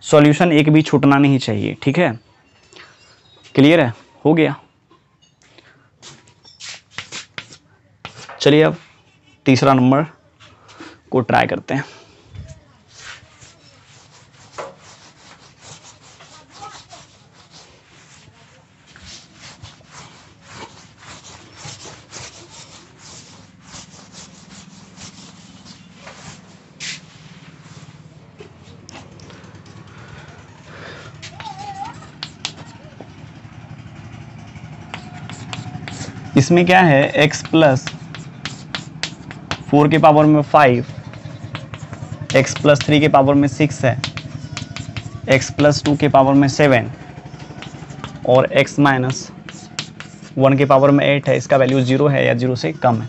सॉल्यूशन एक भी छूटना नहीं चाहिए। ठीक है, क्लियर है, हो गया। चलिए अब तीसरा नंबर को ट्राई करते हैं। इसमें क्या है, x प्लस 4 के पावर में 5, x प्लस 3 के पावर में 6 है, x प्लस 2 के पावर में 7 और x माइनस 1 के पावर में 8 है। इसका वैल्यू 0 है या 0 से कम है।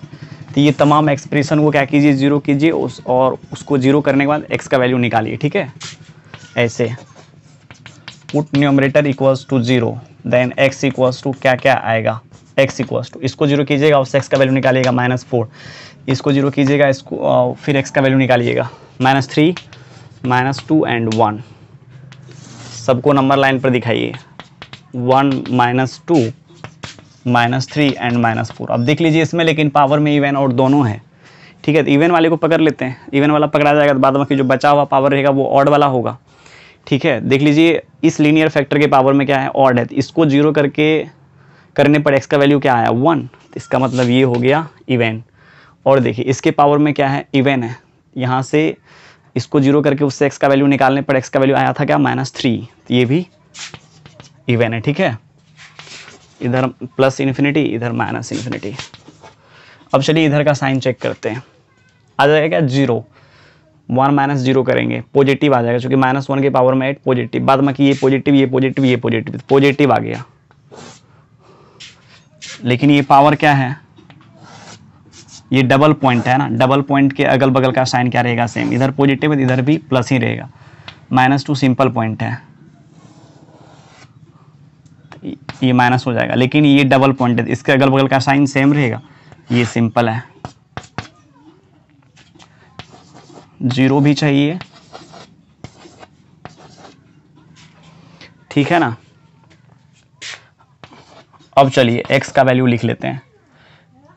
तो ये तमाम एक्सप्रेशन को क्या कीजिए, 0 कीजिए और उसको 0 करने के बाद x का वैल्यू निकालिए। ठीक है, ऐसे put numerator equals to 0 then x equals to क्या क्या आएगा, x इक्वल्स टू इसको 0 कीजिएगा, उससे x का वैल्यू निकालिएगा -4, इसको 0 कीजिएगा, इसको फिर x का वैल्यू निकालिएगा -3 -2 एंड 1। सबको नंबर लाइन पर दिखाइए, 1 -2 -3 एंड -4। अब देख लीजिए इसमें लेकिन पावर में इवन और दोनों है। ठीक है, तो इवन वाले को पकड़ लेते हैं, इवन वाला पकड़ा जाएगा तो बाद में जो बचा हुआ पावर रहेगा वो ऑड वाला होगा। ठीक है, देख लीजिए इस लीनियर फैक्टर के पावर में क्या है, ऑड है, तो इसको 0 करने पर x का वैल्यू क्या आया 1, तो इसका मतलब ये हो गया इवन। और देखिए इसके पावर में क्या है, इवन है, यहाँ से इसको 0 करके उससे x का वैल्यू निकालने पर x का वैल्यू आया था क्या -3, तो ये भी इवन है। ठीक है, इधर प्लस इन्फिनिटी, इधर माइनस इन्फिनिटी। अब चलिए इधर का साइन चेक करते हैं, आ जाएगा क्या 0, 1 -0 करेंगे पॉजिटिव आ जाएगा, क्योंकि -1 के पावर में 8 पॉजिटिव, बाद में कि ये पॉजिटिव ये पॉजिटिव ये पॉजिटिव, पॉजिटिव आ गया। लेकिन ये पावर क्या है, ये डबल पॉइंट है ना, डबल पॉइंट के अगल बगल का साइन क्या रहेगा, सेम, इधर पॉजिटिव है इधर भी प्लस ही रहेगा। -2 सिंपल पॉइंट है, ये माइनस हो जाएगा, लेकिन ये डबल पॉइंट है, इसके अगल बगल का साइन सेम रहेगा, ये सिंपल है। 0 भी चाहिए, ठीक है ना। अब चलिए x का वैल्यू लिख लेते हैं,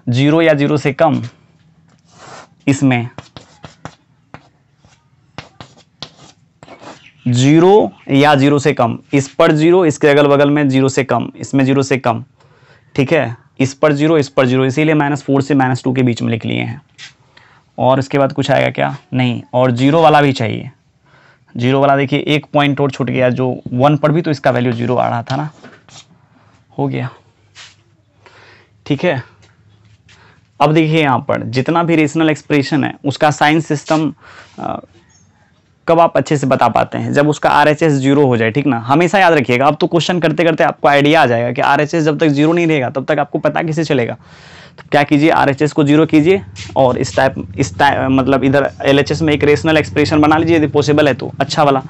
0 या 0 से कम, इसमें 0 या 0 से कम, इस पर 0, इसके अगल बगल में 0 से कम, इसमें 0 से कम। ठीक है, इस पर 0 इस पर 0, इसीलिए -4 से -2 के बीच में लिख लिए हैं। और इसके बाद कुछ आएगा क्या, नहीं, और 0 वाला भी चाहिए। 0 वाला देखिए एक पॉइंट और छूट गया, जो 1 पर भी तो इसका वैल्यू 0 आ रहा था ना, हो गया। ठीक है, अब देखिए यहाँ पर जितना भी रेशनल एक्सप्रेशन है उसका साइन सिस्टम कब आप अच्छे से बता पाते हैं, जब उसका RHS 0 हो जाए। ठीक ना, हमेशा याद रखिएगा। अब तो क्वेश्चन करते करते आपको आइडिया आ जाएगा कि RHS जब तक 0 नहीं रहेगा तब तक आपको पता कैसे चलेगा। तो क्या कीजिए, RHS को 0 कीजिए और इस टाइप मतलब इधर LHS में एक रेशनल एक्सप्रेशन बना लीजिए यदि पॉसिबल है तो, अच्छा वाला।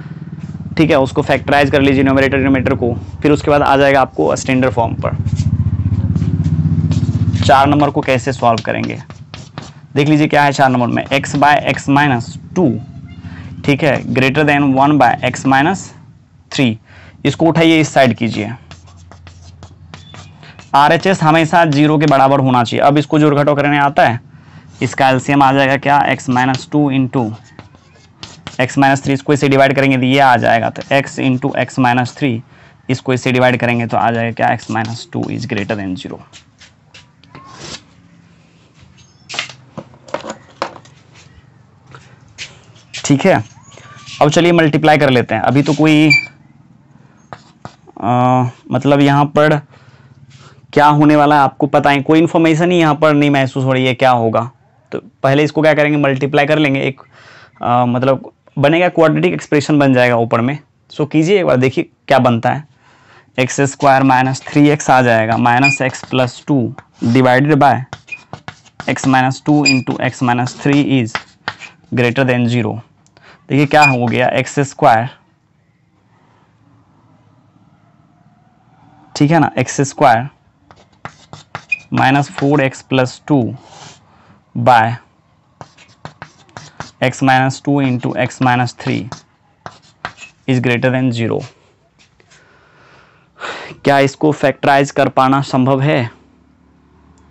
ठीक है, उसको फैक्टराइज कर लीजिए न्यूमरेटर डिनोमिनेटर को, फिर उसके बाद आ जाएगा आपको स्टैंडर्ड फॉर्म पर। 4 नंबर को कैसे सॉल्व करेंगे देख लीजिए, क्या है 4 नंबर में, x/x - 2, ठीक है, ग्रेटर देन 1/x - 3। इसको उठाइए, इस साइड कीजिए। RHS हमेशा 0 के बराबर होना चाहिए। अब इसको जोड़ घटाव करने आता है, इसका एलसीएम आ जाएगा क्या, x - 2 इंटू x - 3, इसको इसे डिवाइड करेंगे तो ये आ जाएगा, तो x इंटू x - 3, इसको इसे डिवाइड करेंगे तो आ जाएगा क्या, x - 2 इज ग्रेटर देन 0। ठीक है, अब चलिए मल्टीप्लाई कर लेते हैं। अभी तो कोई मतलब यहाँ पर क्या होने वाला है आपको पता है, कोई इन्फॉर्मेशन ही यहाँ पर नहीं महसूस हो रही है क्या होगा। तो पहले इसको क्या करेंगे, मल्टीप्लाई कर लेंगे, एक मतलब बनेगा क्वाड्रेटिक एक्सप्रेशन बन जाएगा ऊपर में। सो कीजिए एक बार, देखिए क्या बनता है, x² - 3x आ जाएगा, -x + 2 divided by x - 2 into x - 3 is greater than 0। देखिए क्या हो गया, x², ठीक है ना, x² -4x + 2 by x - 2 into x - 3 is greater than 0। क्या इसको फैक्टराइज कर पाना संभव है,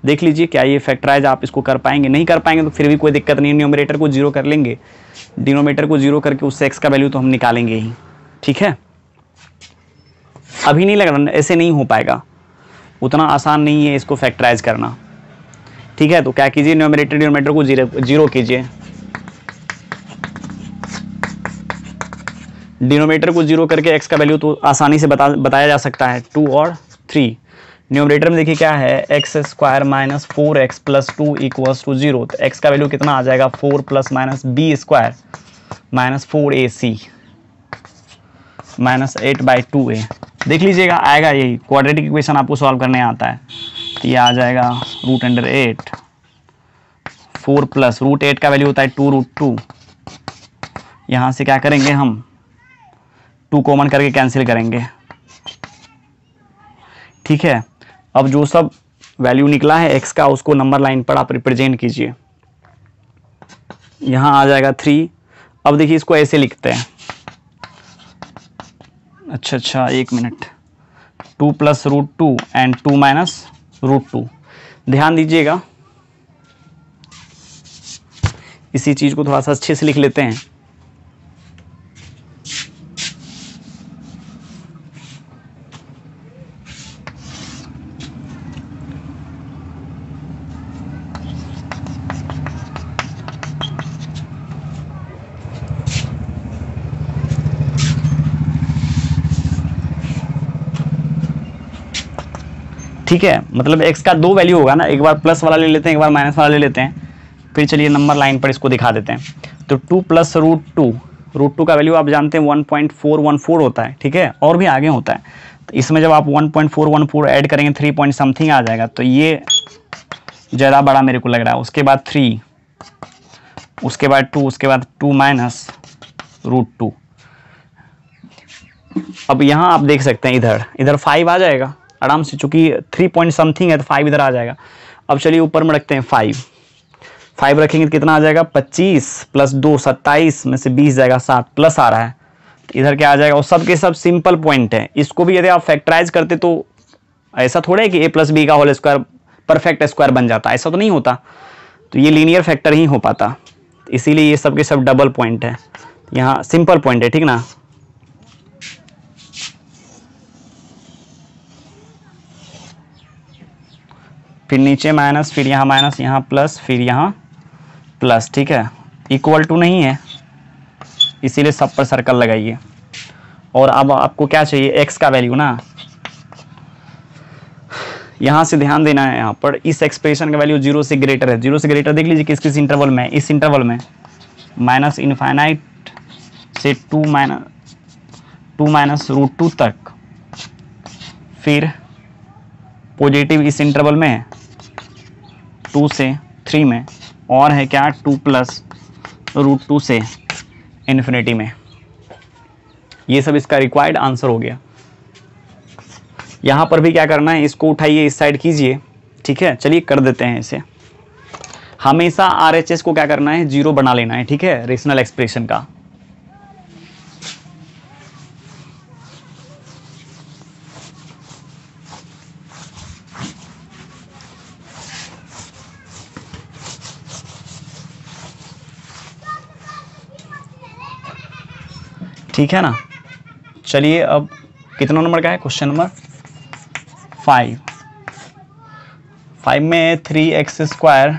देख लीजिए। क्या ये फैक्टराइज आप इसको कर पाएंगे, नहीं कर पाएंगे तो फिर भी कोई दिक्कत नहीं है, न्यूमरेटर को 0 कर लेंगे, डिनोमिनेटर को 0 करके उससे x का वैल्यू तो हम निकालेंगे ही। ठीक है, अभी नहीं लग रहा, ऐसे नहीं हो पाएगा, उतना आसान नहीं है इसको फैक्टराइज करना। ठीक है, तो क्या कीजिए, न्यूमरेटर डिनोमिनेटर को 0 कीजिए, डिनोमिनेटर को 0 करके x का वैल्यू तो आसानी से बताया जा सकता है, 2 और 3। न्यूमरेटर में देखिए क्या है, x square minus 4x plus 2 equals to 0। तो x का वैल्यू कितना आ जाएगा, 4 plus minus b square minus 4ac minus 8/2a। देख लीजिएगा आएगा यही, क्वाड्रेटिक इक्वेशन आपको सॉल्व करने आता है। तो ये आ जाएगा √8, 4 प्लस √8 का वैल्यू होता है 2√2। यहाँ से क्या करेंगे हम, 2 कॉमन करके कैंसिल करेंगे, ठीक है। अब जो सब वैल्यू निकला है x का उसको नंबर लाइन पर आप रिप्रेजेंट कीजिए। यहाँ आ जाएगा 3। अब देखिए इसको ऐसे लिखते हैं, अच्छा 1 मिनट, 2 प्लस √2 एंड 2 माइनस √2। ध्यान दीजिएगा, इसी चीज़ को थोड़ा सा अच्छे से लिख लेते हैं। ठीक है, मतलब x का 2 वैल्यू होगा ना, एक बार प्लस वाला ले लेते हैं, एक बार माइनस वाला ले लेते हैं, फिर चलिए नंबर लाइन पर इसको दिखा देते हैं। तो 2 प्लस √2 का वैल्यू आप जानते हैं 1.414 होता है, ठीक है, और भी आगे होता है। तो इसमें जब आप 1.414 ऐड करेंगे 3 पॉइंट समथिंग आ जाएगा, तो ये ज़्यादा बड़ा मेरे को लग रहा है। उसके बाद 3, उसके बाद 2, उसके बाद 2 माइनस √2। अब यहाँ आप देख सकते हैं इधर 5 आ जाएगा आराम से, चूंकि 3 पॉइंट समथिंग है तो 5 इधर आ जाएगा। अब चलिए ऊपर में रखते हैं 5 रखेंगे तो कितना आ जाएगा, 25 प्लस 2 27 में से 20 जाएगा 7, प्लस आ रहा है तो इधर क्या आ जाएगा। और सब के सब सिंपल पॉइंट है, इसको भी यदि आप फैक्टराइज करते तो ऐसा थोड़ा है कि a प्लस बी का होल स्क्वायर परफेक्ट स्क्वायर बन जाता, ऐसा तो नहीं होता। तो ये लीनियर फैक्टर ही हो पाता, इसीलिए ये सब के सब डबल पॉइंट है, यहाँ सिंपल पॉइंट है, ठीक ना। फिर नीचे माइनस, फिर यहाँ माइनस, यहाँ प्लस, फिर यहाँ प्लस, ठीक है। इक्वल टू नहीं है इसीलिए सब पर सर्कल लगाइए। और अब आपको क्या चाहिए, x का वैल्यू ना, यहाँ से ध्यान देना है। यहाँ पर इस एक्सप्रेशन का वैल्यू 0 से ग्रेटर है, 0 से ग्रेटर देख लीजिए किस किस इंटरवल में, इस इंटरवल में माइनस इनफाइनाइट से 2 माइनस √2 तक, फिर पॉजिटिव इस इंटरवल में 2 से 3 में, और है क्या 2 प्लस √2 से इन्फिनिटी में। ये सब इसका रिक्वायर्ड आंसर हो गया। यहाँ पर भी क्या करना है, इसको उठाइए इस साइड कीजिए, ठीक है। चलिए कर देते हैं इसे। हमेशा RHS को क्या करना है, 0 बना लेना है, ठीक है, रेशनल एक्सप्रेशन का। ठीक है ना। चलिए अब कितना नंबर का है, क्वेश्चन नंबर 5 में 3x square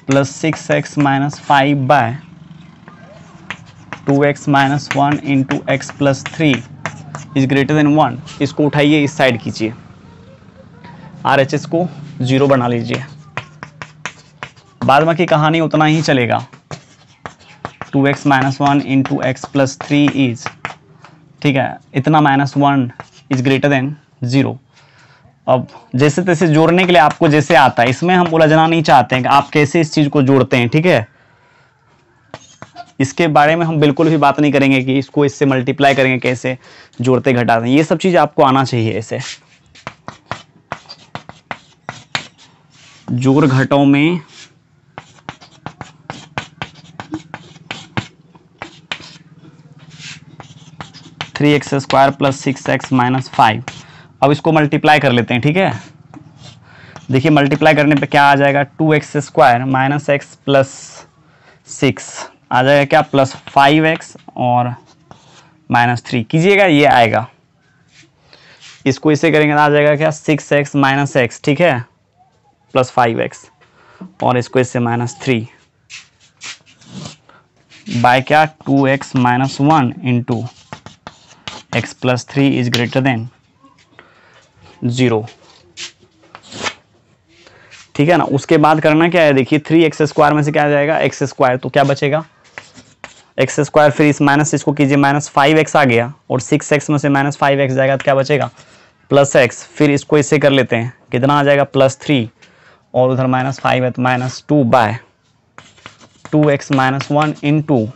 plus 6x minus 5/2x minus 1 into x plus 3 is greater then 1। इसको उठाइए इस साइड कीजिए, RHS को 0 बना लीजिए। बाद में की कहानी उतना ही चलेगा। 2x minus 1 into x plus 3 is, ठीक है, इतना माइनस 1 इज ग्रेटर देन 0। अब जैसे तैसे जोड़ने के लिए आपको जैसे आता है, इसमें हम उलझना नहीं चाहते हैं कि आप कैसे इस चीज को जोड़ते हैं, ठीक है। इसके बारे में हम बिल्कुल भी बात नहीं करेंगे कि इसको इससे मल्टीप्लाई करेंगे, कैसे जोड़ते घटाते हैं, ये सब चीज आपको आना चाहिए। ऐसे जोड़ घटाव में three x square plus 6x minus 5। अब इसको मल्टीप्लाई कर लेते हैं, ठीक है। देखिए मल्टीप्लाई करने पे क्या आ जाएगा, 2x square minus x plus 6 आ जाएगा क्या, प्लस 5x और माइनस 3 कीजिएगा, ये आएगा। इसको इसे करेंगे आ जाएगा क्या, 6x माइनस एक्स, ठीक है, प्लस 5x, और इसको इससे माइनस 3 बाय क्या, 2x minus 1 into x plus 3 is greater than 0, ठीक है ना। उसके बाद करना क्या है, देखिए 3x² में से क्या आ जाएगा, x², तो क्या बचेगा x², फिर इस माइनस इसको कीजिए, -5x आ गया, और 6x में से -5x जाएगा तो क्या बचेगा +x, फिर इसको इससे कर लेते हैं, कितना आ जाएगा +3, और उधर -5 है तो -2/2x - 1 into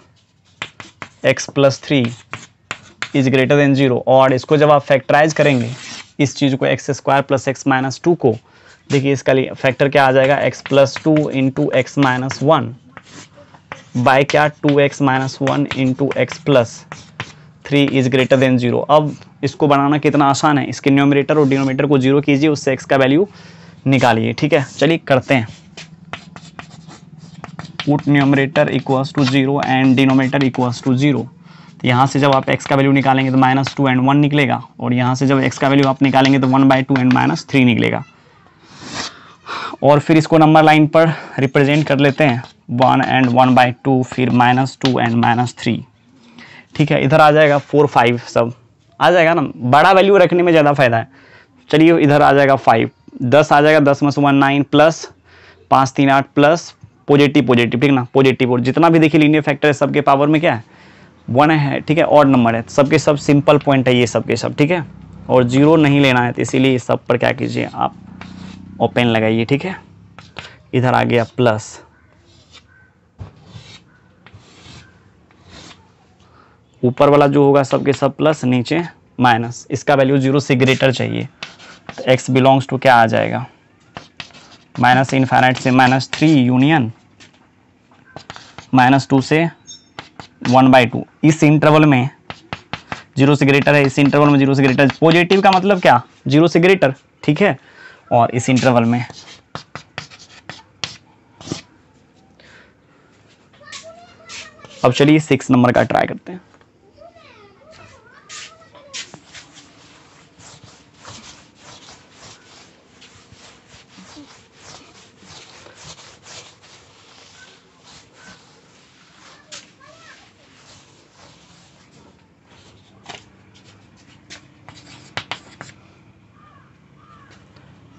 x + 3 is greater than 0। और इसको जब आप फैक्टराइज करेंगे इस चीज़ को x² + x - 2 को, देखिए इसका फैक्टर क्या आ जाएगा, x + 2 इंटू x - 1 बाय क्या 2x - 1 into x + 3 is greater than 0। अब इसको बनाना कितना आसान है, इसके न्यूमरेटर और डिनोमिनेटर को 0 कीजिए, उससे x का वैल्यू निकालिए, ठीक है। चलिए करते हैं। Put numerator equals to 0 and denominator equals to 0। तो यहाँ से जब आप x का वैल्यू निकालेंगे तो -2 एंड 1 निकलेगा, और यहाँ से जब x का वैल्यू आप निकालेंगे तो 1/2 एंड -3 निकलेगा। और फिर इसको नंबर लाइन पर रिप्रेजेंट कर लेते हैं, 1 एंड 1/2, फिर -2 एंड -3, ठीक है। इधर आ जाएगा 4, 5 सब आ जाएगा ना, बड़ा वैल्यू रखने में ज़्यादा फायदा है। चलिए इधर आ जाएगा 5, 10 आ जाएगा, 10 में से 1 9 प्लस 5 3 8 प्लस पॉजिटिव, ठीक ना, पॉजिटिव। और जितना भी देखिए लीनियर फैक्टर है सबके पावर में क्या है 1 है, ठीक है, ऑड नंबर है, सबके सब सिंपल पॉइंट है ये सबके सब, ठीक है। और 0 नहीं लेना है, तो इसीलिए सब पर क्या कीजिए आप ओपन लगाइए, ठीक है। इधर आ गया प्लस, ऊपर वाला जो होगा सबके सब प्लस, नीचे माइनस, इसका वैल्यू 0 से ग्रेटर चाहिए, तो x बिलोंग्स टू क्या आ जाएगा, -∞ से -3 यूनियन -2 से 1/2। इस इंटरवल में 0 से ग्रेटर है, इस इंटरवल में 0 से ग्रेटर, पॉजिटिव का मतलब क्या 0 से ग्रेटर, ठीक है। और इस इंटरवल में अब चलिए 6 नंबर का ट्राई करते हैं।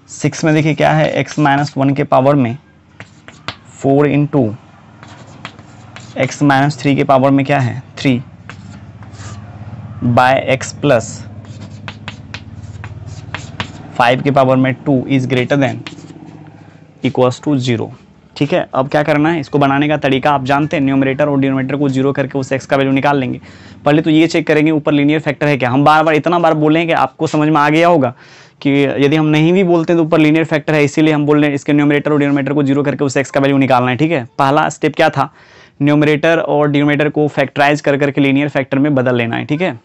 सिक्स में देखिए क्या है, x - 1 के पावर में 4 इंटू x - 3 के पावर में क्या है 3 बाय x प्लस 5 के पावर में 2 is greater than equals to 0, ठीक है। अब क्या करना है, इसको बनाने का तरीका आप जानते हैं, न्यूमरेटर और डिनोमिनेटर को 0 करके उस x का वैल्यू निकाल लेंगे। पहले तो ये चेक करेंगे ऊपर लीनियर फैक्टर है क्या। हम बार बार इतना बार बोलें कि आपको समझ में आ गया होगा कि यदि हम नहीं भी बोलते हैं तो ऊपर लीनियर फैक्टर है, इसीलिए हम बोल रहे हैं इसके न्यूमरेटर और डिनोमिनेटर को 0 करके उस x का वैल्यू निकालना है, ठीक है। पहला स्टेप क्या था, न्यूमरेटर और डिनोमिनेटर को फैक्टराइज कर करके लीनियर फैक्टर में बदल लेना है, ठीक है।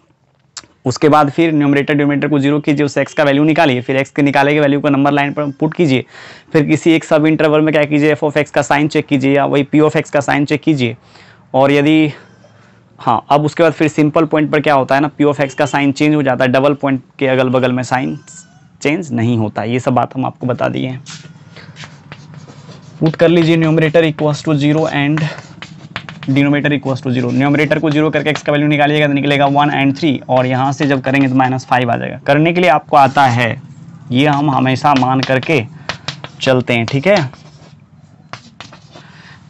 उसके बाद फिर न्यूमरेटर डिनोमिनेटर को 0 कीजिए, उस x का वैल्यू निकालिए, फिर x के निकाले के वैल्यू को नंबर लाइन पर पुट कीजिए, फिर किसी एक सब इंटरवल में क्या कीजिए f(x) का साइन चेक कीजिए या वही p(x) का साइन चेक कीजिए। और यदि हाँ, अब उसके बाद फिर सिंपल पॉइंट पर क्या होता है ना, p(x) का साइन चेंज हो जाता है, डबल पॉइंट के अगल बगल में साइन चेंज नहीं होता। ये सब बात हम आपको बता दिए हैं। पुट कर लीजिए numerator equals to 0 and denominator equals to 0। Numerator को 0 करके x का वैल्यू निकालिएगा तो निकलेगा 1 एंड 3, और यहाँ से जब करेंगे तो -5 आ जाएगा। करने के लिए आपको आता है, ये हम हमेशा मान करके चलते हैं, ठीक है।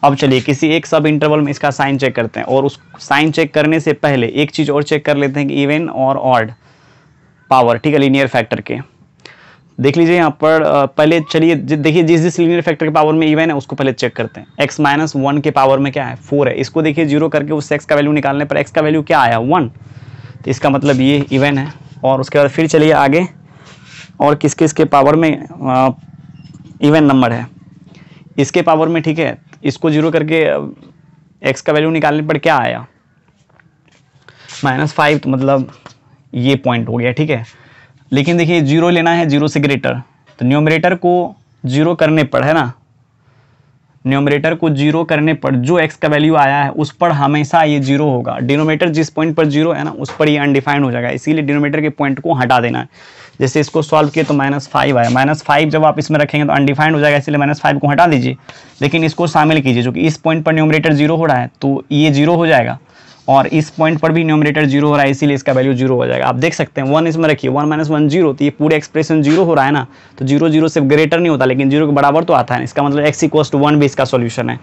अब चलिए किसी एक सब इंटरवल में इसका साइन चेक करते हैं, और उस साइन चेक करने से पहले एक चीज़ और चेक कर लेते हैं कि इवन और ऑड पावर, ठीक है, लीनियर फैक्टर के। देख लीजिए यहाँ पर पहले चलिए देखिए जिस लीनियर फैक्टर के पावर में इवन है उसको पहले चेक करते हैं। x - 1 के पावर में क्या है 4 है, इसको देखिए 0 करके उस x का वैल्यू निकालने पर x का वैल्यू क्या आया 1, तो इसका मतलब ये इवन है। और उसके बाद फिर चलिए आगे, और किस किस के पावर में इवन नंबर है, इसके पावर में, ठीक है। इसको 0 करके x का वैल्यू निकालने पर क्या आया -5, तो मतलब ये पॉइंट हो गया, ठीक है। लेकिन देखिए 0 लेना है 0 से ग्रेटर, तो न्यूमरेटर को 0 करने पर, है ना, न्यूमरेटर को 0 करने पर जो x का वैल्यू आया है उस पर हमेशा ये 0 होगा। डिनोमिनेटर जिस पॉइंट पर 0 है ना उस पर ये अनडिफाइंड हो जाएगा, इसीलिए डिनोमिनेटर के पॉइंट को हटा देना है। जैसे इसको सॉल्व किए तो -5 आया, -5 जब आप इसमें रखेंगे तो अनडिफाइंड हो जाएगा, इसलिए -5 को हटा दीजिए। लेकिन इसको शामिल कीजिए, जो कि इस पॉइंट पर न्यूमरेटर 0 हो रहा है तो ये 0 हो जाएगा, और इस पॉइंट पर भी न्यूमरेटर जीरो हो रहा है, इसीलिए इसका वैल्यू जीरो हो जाएगा। आप देख सकते हैं 1 इसमें रखिए, 1 - 1 जीरो, तो ये पूरे एक्सप्रेशन जीरो हो रहा है ना, तो जीरो जीरो से ग्रेटर नहीं होता लेकिन जीरो के बराबर तो आता है। इसका मतलब x = 1 भी इसका सॉल्यूशन है,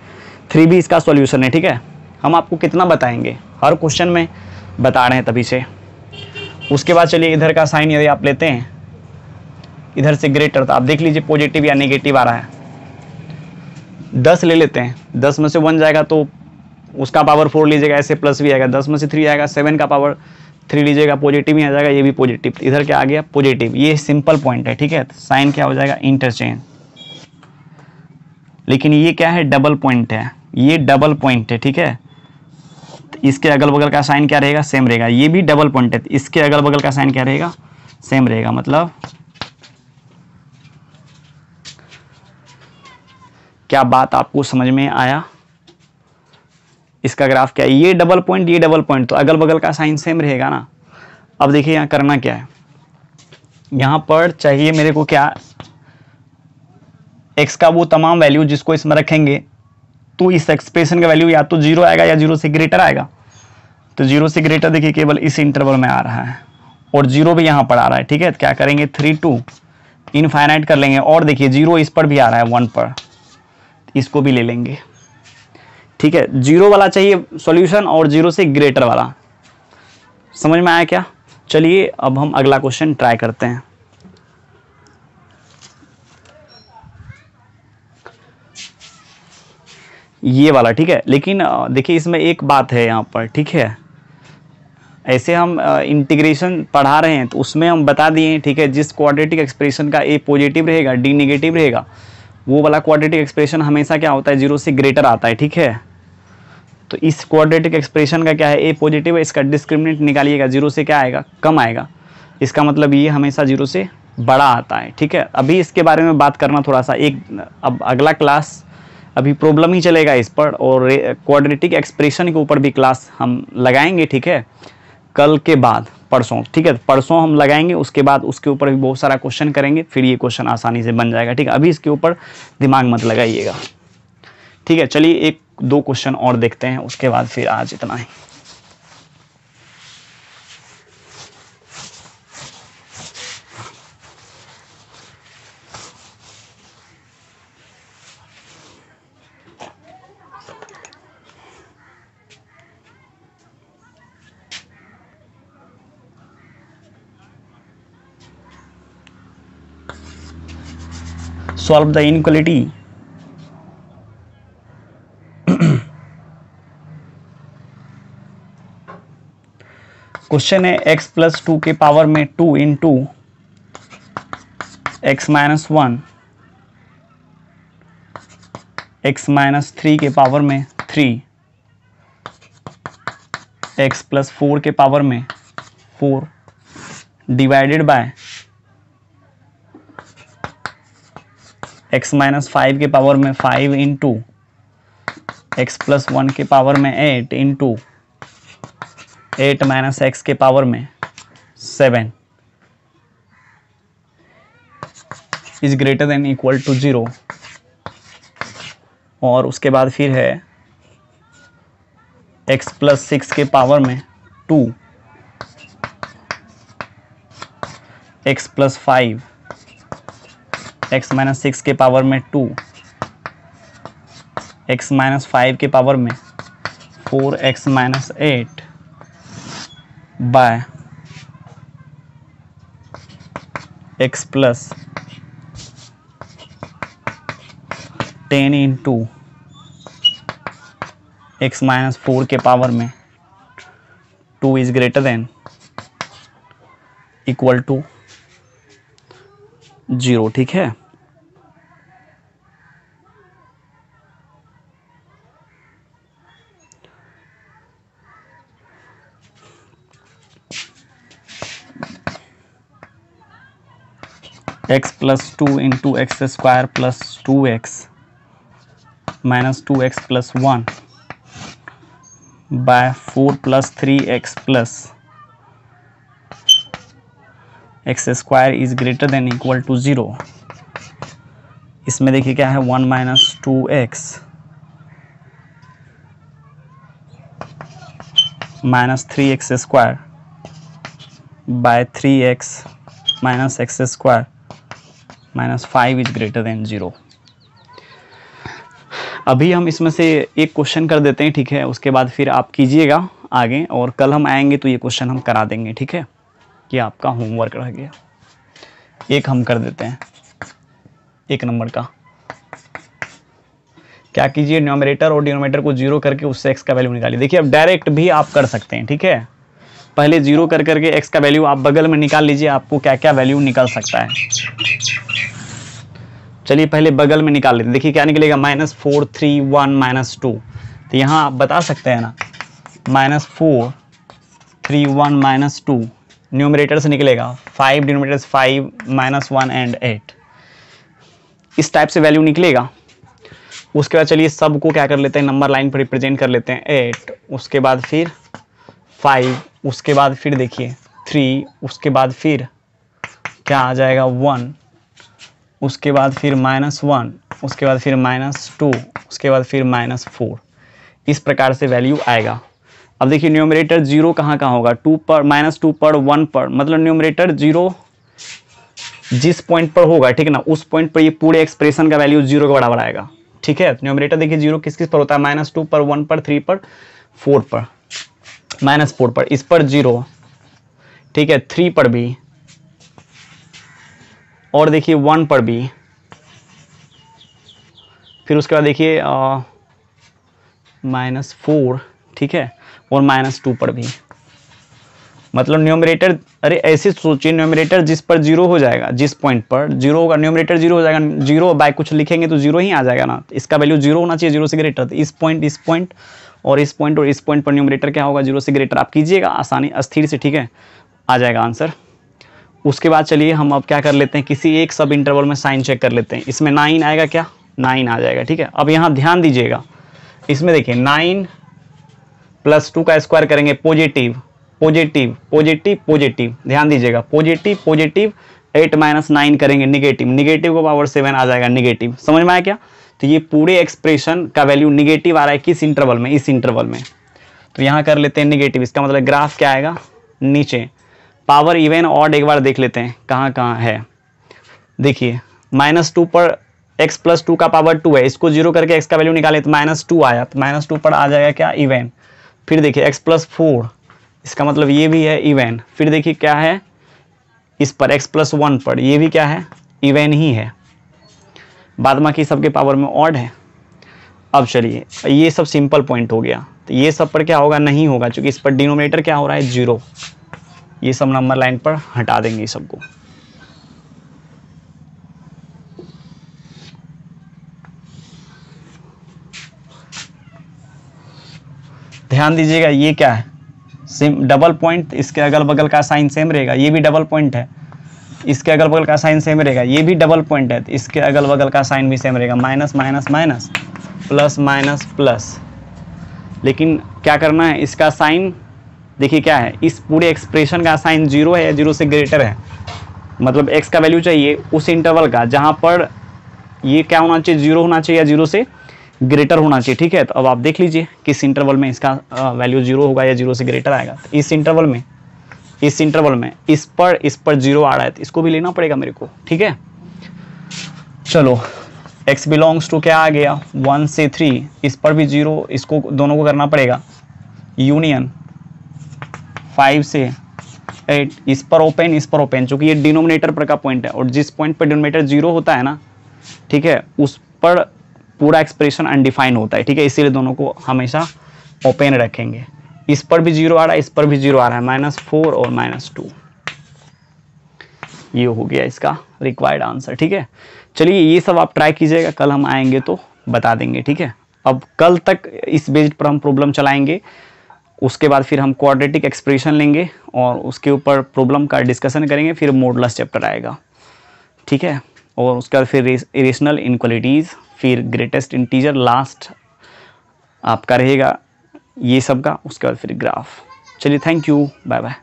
3 भी इसका सॉल्यूशन है। ठीक है, हम आपको कितना बताएंगे, हर क्वेश्चन में बता रहे हैं तभी से। उसके बाद चलिए इधर का साइन यदि आप लेते हैं इधर से ग्रेटर, तो आप देख लीजिए पॉजिटिव या नेगेटिव आ रहा है। 10 ले लेते हैं, 10 में से 1 जाएगा तो उसका पावर 4 लीजिएगा, ऐसे प्लस भी आएगा। 10 में से 3 आएगा, 7 का पावर 3 लीजिएगा, पॉजिटिव ही आ जाएगा, ये भी पॉजिटिव। इधर क्या आ गया, पॉजिटिव। ये सिंपल पॉइंट है। ठीक है, साइन क्या हो जाएगा, इंटरचेंज। लेकिन ये क्या है, डबल पॉइंट है, ये डबल पॉइंट है। ठीक है, तो इसके अगल बगल का साइन क्या रहेगा, सेम रहेगा। ये भी डबल पॉइंट है, इसके अगल बगल का साइन क्या रहेगा, सेम रहेगा। मतलब क्या बात आपको समझ में आया? इसका ग्राफ क्या है, ये डबल पॉइंट, ये डबल पॉइंट, तो अगल बगल का साइन सेम रहेगा ना। अब देखिए यहाँ करना क्या है, यहाँ पर चाहिए मेरे को क्या, x का वो तमाम वैल्यू जिसको इसमें रखेंगे तो इस एक्सप्रेशन का वैल्यू या तो जीरो आएगा या जीरो से ग्रेटर आएगा। तो जीरो से ग्रेटर देखिए केवल इस इंटरवल में आ रहा है और जीरो भी यहाँ पर आ रहा है। ठीक है, क्या करेंगे, 3 to इनफाइनाइट कर लेंगे। और देखिए जीरो इस पर भी आ रहा है 1 पर, इसको भी ले लेंगे। ठीक है, जीरो वाला चाहिए सॉल्यूशन और जीरो से ग्रेटर वाला। समझ में आया क्या? चलिए अब हम अगला क्वेश्चन ट्राई करते हैं। ये वाला। ठीक है, लेकिन देखिए इसमें एक बात है यहाँ पर। ठीक है, ऐसे हम इंटीग्रेशन पढ़ा रहे हैं तो उसमें हम बता दिए हैं। ठीक है, जिस क्वाड्रेटिक एक्सप्रेशन का a पॉजिटिव रहेगा, d नेगेटिव रहेगा, वो वाला क्वाड्रेटिक एक्सप्रेशन हमेशा क्या होता है, जीरो से ग्रेटर आता है। ठीक है, तो इस क्वाड्रेटिक एक्सप्रेशन का क्या है, a पॉजिटिव है, इसका डिस्क्रिमिनेंट निकालिएगा, जीरो से क्या आएगा, कम आएगा। इसका मतलब ये हमेशा जीरो से बड़ा आता है। ठीक है, अभी इसके बारे में बात करना थोड़ा सा, अब अगला क्लास अभी प्रॉब्लम ही चलेगा इस पर, और क्वाड्रेटिक एक्सप्रेशन के ऊपर भी क्लास हम लगाएंगे। ठीक है, कल के बाद, परसों। ठीक है, परसों हम लगाएंगे, उसके बाद उसके ऊपर भी बहुत सारा क्वेश्चन करेंगे, फिर ये क्वेश्चन आसानी से बन जाएगा। ठीक है, अभी इसके ऊपर दिमाग मत लगाइएगा। ठीक है, चलिए 1-2 क्वेश्चन और देखते हैं, उसके बाद फिर आज इतना ही। Solve the inequality. क्वेश्चन है x + 2 के पावर में 2 × x - 1, x - 3 के पावर में 3, x + 4 के पावर में 4 डिवाइडेड बाय x - 5 के पावर में 5 × x + 1 के पावर में 8 × 8 - x के पावर में 7 is greater than equal to 0। और उसके बाद फिर है x + 6 के पावर में 2, x + 5, x - 6 के पावर में 2, x - 5 के पावर में 4x - 8 बाय x + 10 × x - 4 के पावर में 2 is greater than equal to 0। ठीक है, x + 2 × x² + 2x - 2x + 1 by 4 + 3x + x² is greater than equal to 0। इसमें देखिए क्या है, 1 - 2x minus 3x square by 3x minus x square minus 5 is greater than 0। अभी हम इसमें से एक क्वेश्चन कर देते हैं, ठीक है, उसके बाद फिर आप कीजिएगा आगे, और कल हम आएंगे तो ये क्वेश्चन हम करा देंगे, ठीक है, कि आपका होमवर्क रह गया। एक हम कर देते हैं 1 नंबर का। क्या कीजिए, न्यूमरेटर और डिनोमिनेटर को 0 करके उससे x का वैल्यू निकालिए। देखिए अब डायरेक्ट भी आप कर सकते हैं, ठीक है, पहले 0 कर करके x का वैल्यू आप बगल में निकाल लीजिए, आपको क्या क्या वैल्यू निकल सकता है। चलिए पहले बगल में निकाल लेते हैं। देखिए क्या निकलेगा, -4 3 1 -2। तो यहाँ आप बता सकते हैं ना, -4 3 1 -2 न्यूमरेटर से निकलेगा 5, डिनोमिनेटर से 5 -1 एंड 8, इस टाइप से वैल्यू निकलेगा। उसके बाद चलिए सबको क्या कर लेते हैं, नंबर लाइन पर रिप्रेजेंट कर लेते हैं। 8, उसके बाद फिर 5, उसके बाद फिर देखिए 3, उसके बाद फिर क्या आ जाएगा 1, उसके बाद फिर -1, उसके बाद फिर -2, उसके बाद फिर -4। इस प्रकार से वैल्यू आएगा। अब देखिए न्यूमरेटर 0 कहाँ कहाँ होगा, 2 पर, -2 पर, 1 पर, मतलब न्यूमरेटर 0 जिस पॉइंट पर होगा, ठीक है ना, उस पॉइंट पर ये पूरे एक्सप्रेशन का वैल्यू 0 के बराबर आएगा, ठीक है। न्यूमरेटर देखिए 0 किस किस पर होता है, -2 पर, 1 पर, 3 पर, 4 पर, -4 पर, इस पर 0, ठीक है, 3 पर भी, और देखिए 1 पर भी, फिर उसके बाद देखिए -4, ठीक है, और -2 पर भी। मतलब न्यूमरेटर, अरे ऐसे सोचिए, न्यूमरेटर जिस पर 0 हो जाएगा, जिस पॉइंट पर 0 होगा, न्यूमरेटर 0 हो जाएगा, 0 बाय कुछ लिखेंगे तो 0 ही आ जाएगा ना, इसका वैल्यू 0 होना चाहिए, 0 से ग्रेटर। तो इस पॉइंट और इस पॉइंट पर न्यूमरेटर क्या होगा, 0 से ग्रेटर। आप कीजिएगा आसानी अस्थिर से, ठीक है, आ जाएगा आंसर। उसके बाद चलिए हम अब क्या कर लेते हैं, किसी एक सब इंटरवल में साइन चेक कर लेते हैं। इसमें 9 आएगा क्या, 9 आ जाएगा, ठीक है। अब यहाँ ध्यान दीजिएगा, इसमें देखिए 9 + 2 का स्क्वायर करेंगे, पॉजिटिव पॉजिटिव पॉजिटिव पॉजिटिव, ध्यान दीजिएगा, पॉजिटिव पॉजिटिव, 8 - 9 करेंगे निगेटिव, निगेटिव को पावर 7 आ जाएगा निगेटिव। समझ में आया क्या। तो ये पूरे एक्सप्रेशन का वैल्यू निगेटिव आ रहा है, किस इंटरवल में, इस इंटरवल में। तो यहाँ कर लेते हैं निगेटिव, इसका मतलब ग्राफ क्या आएगा, नीचे। पावर इवन ऑड एक बार देख लेते हैं कहाँ कहाँ है। देखिए -2 पर x + 2 का पावर 2 है, इसको 0 करके x का वैल्यू निकाले तो -2 आया, तो -2 पर आ जाएगा क्या, इवन। फिर देखिए x + 4, इसका मतलब ये भी है इवन। फिर देखिए क्या है इस पर, x + 1 पर, ये भी क्या है, इवन ही है। बाद बाकी सबके पावर में ऑड है। अब चलिए ये सब सिंपल पॉइंट हो गया, तो ये सब पर क्या होगा, नहीं होगा, क्योंकि इस पर डिनोमिनेटर क्या हो रहा है, 0। ये सब नंबर लाइन पर हटा देंगे इस सबको। ध्यान दीजिएगा ये क्या है, डबल पॉइंट, इसके अगल बगल का साइन सेम रहेगा, ये भी डबल पॉइंट है, इसके अगल बगल का साइन सेम रहेगा, ये भी डबल पॉइंट है, तो इसके अगल बगल का साइन भी सेम रहेगा, minus minus minus, plus minus plus. लेकिन क्या करना है, इसका साइन देखिए क्या है, इस पूरे एक्सप्रेशन का साइन 0 है या 0 से ग्रेटर है, मतलब x का वैल्यू चाहिए उस इंटरवल का जहाँ पर ये क्या होना चाहिए, 0 होना चाहिए या 0 से ग्रेटर होना चाहिए, ठीक है। तो अब आप देख लीजिए किस इंटरवल में इसका वैल्यू 0 होगा या 0 से ग्रेटर आएगा। तो इस इंटरवल में इस पर 0 आ रहा है, तो इसको भी लेना पड़ेगा मेरे को, ठीक है। चलो x बिलोंग्स टू क्या आ गया, 1 से 3, इस पर भी 0, इसको दोनों को करना पड़ेगा यूनियन, 5 से 8, इस पर ओपन, चूंकि ये डिनोमिनेटर पर का पॉइंट है, और जिस पॉइंट पर डिनोमिनेटर 0 होता है ना, ठीक है, उस पर पूरा एक्सप्रेशन अनडिफाइंड होता है, ठीक है, इसीलिए दोनों को हमेशा ओपन रखेंगे। इस पर भी 0 आ रहा है, इस पर भी 0 आ रहा है, -4 और -2। ये हो गया इसका रिक्वायर्ड आंसर, ठीक है। चलिए ये सब आप ट्राई कीजिएगा, कल हम आएंगे तो बता देंगे, ठीक है। अब कल तक इस बेस्ड पर हम प्रॉब्लम चलाएंगे, उसके बाद फिर हम क्वाड्रेटिक एक्सप्रेशन लेंगे और उसके ऊपर प्रॉब्लम का डिस्कशन करेंगे, फिर मॉडुलस चैप्टर आएगा, ठीक है। और उसके बाद फिर इरेशनल इनक्वालिटीज़, फिर ग्रेटेस्ट इंटीजर, लास्ट आपका रहेगा ये सब का, उसके बाद फिर ग्राफ। चलिए थैंक यू, बाय बाय।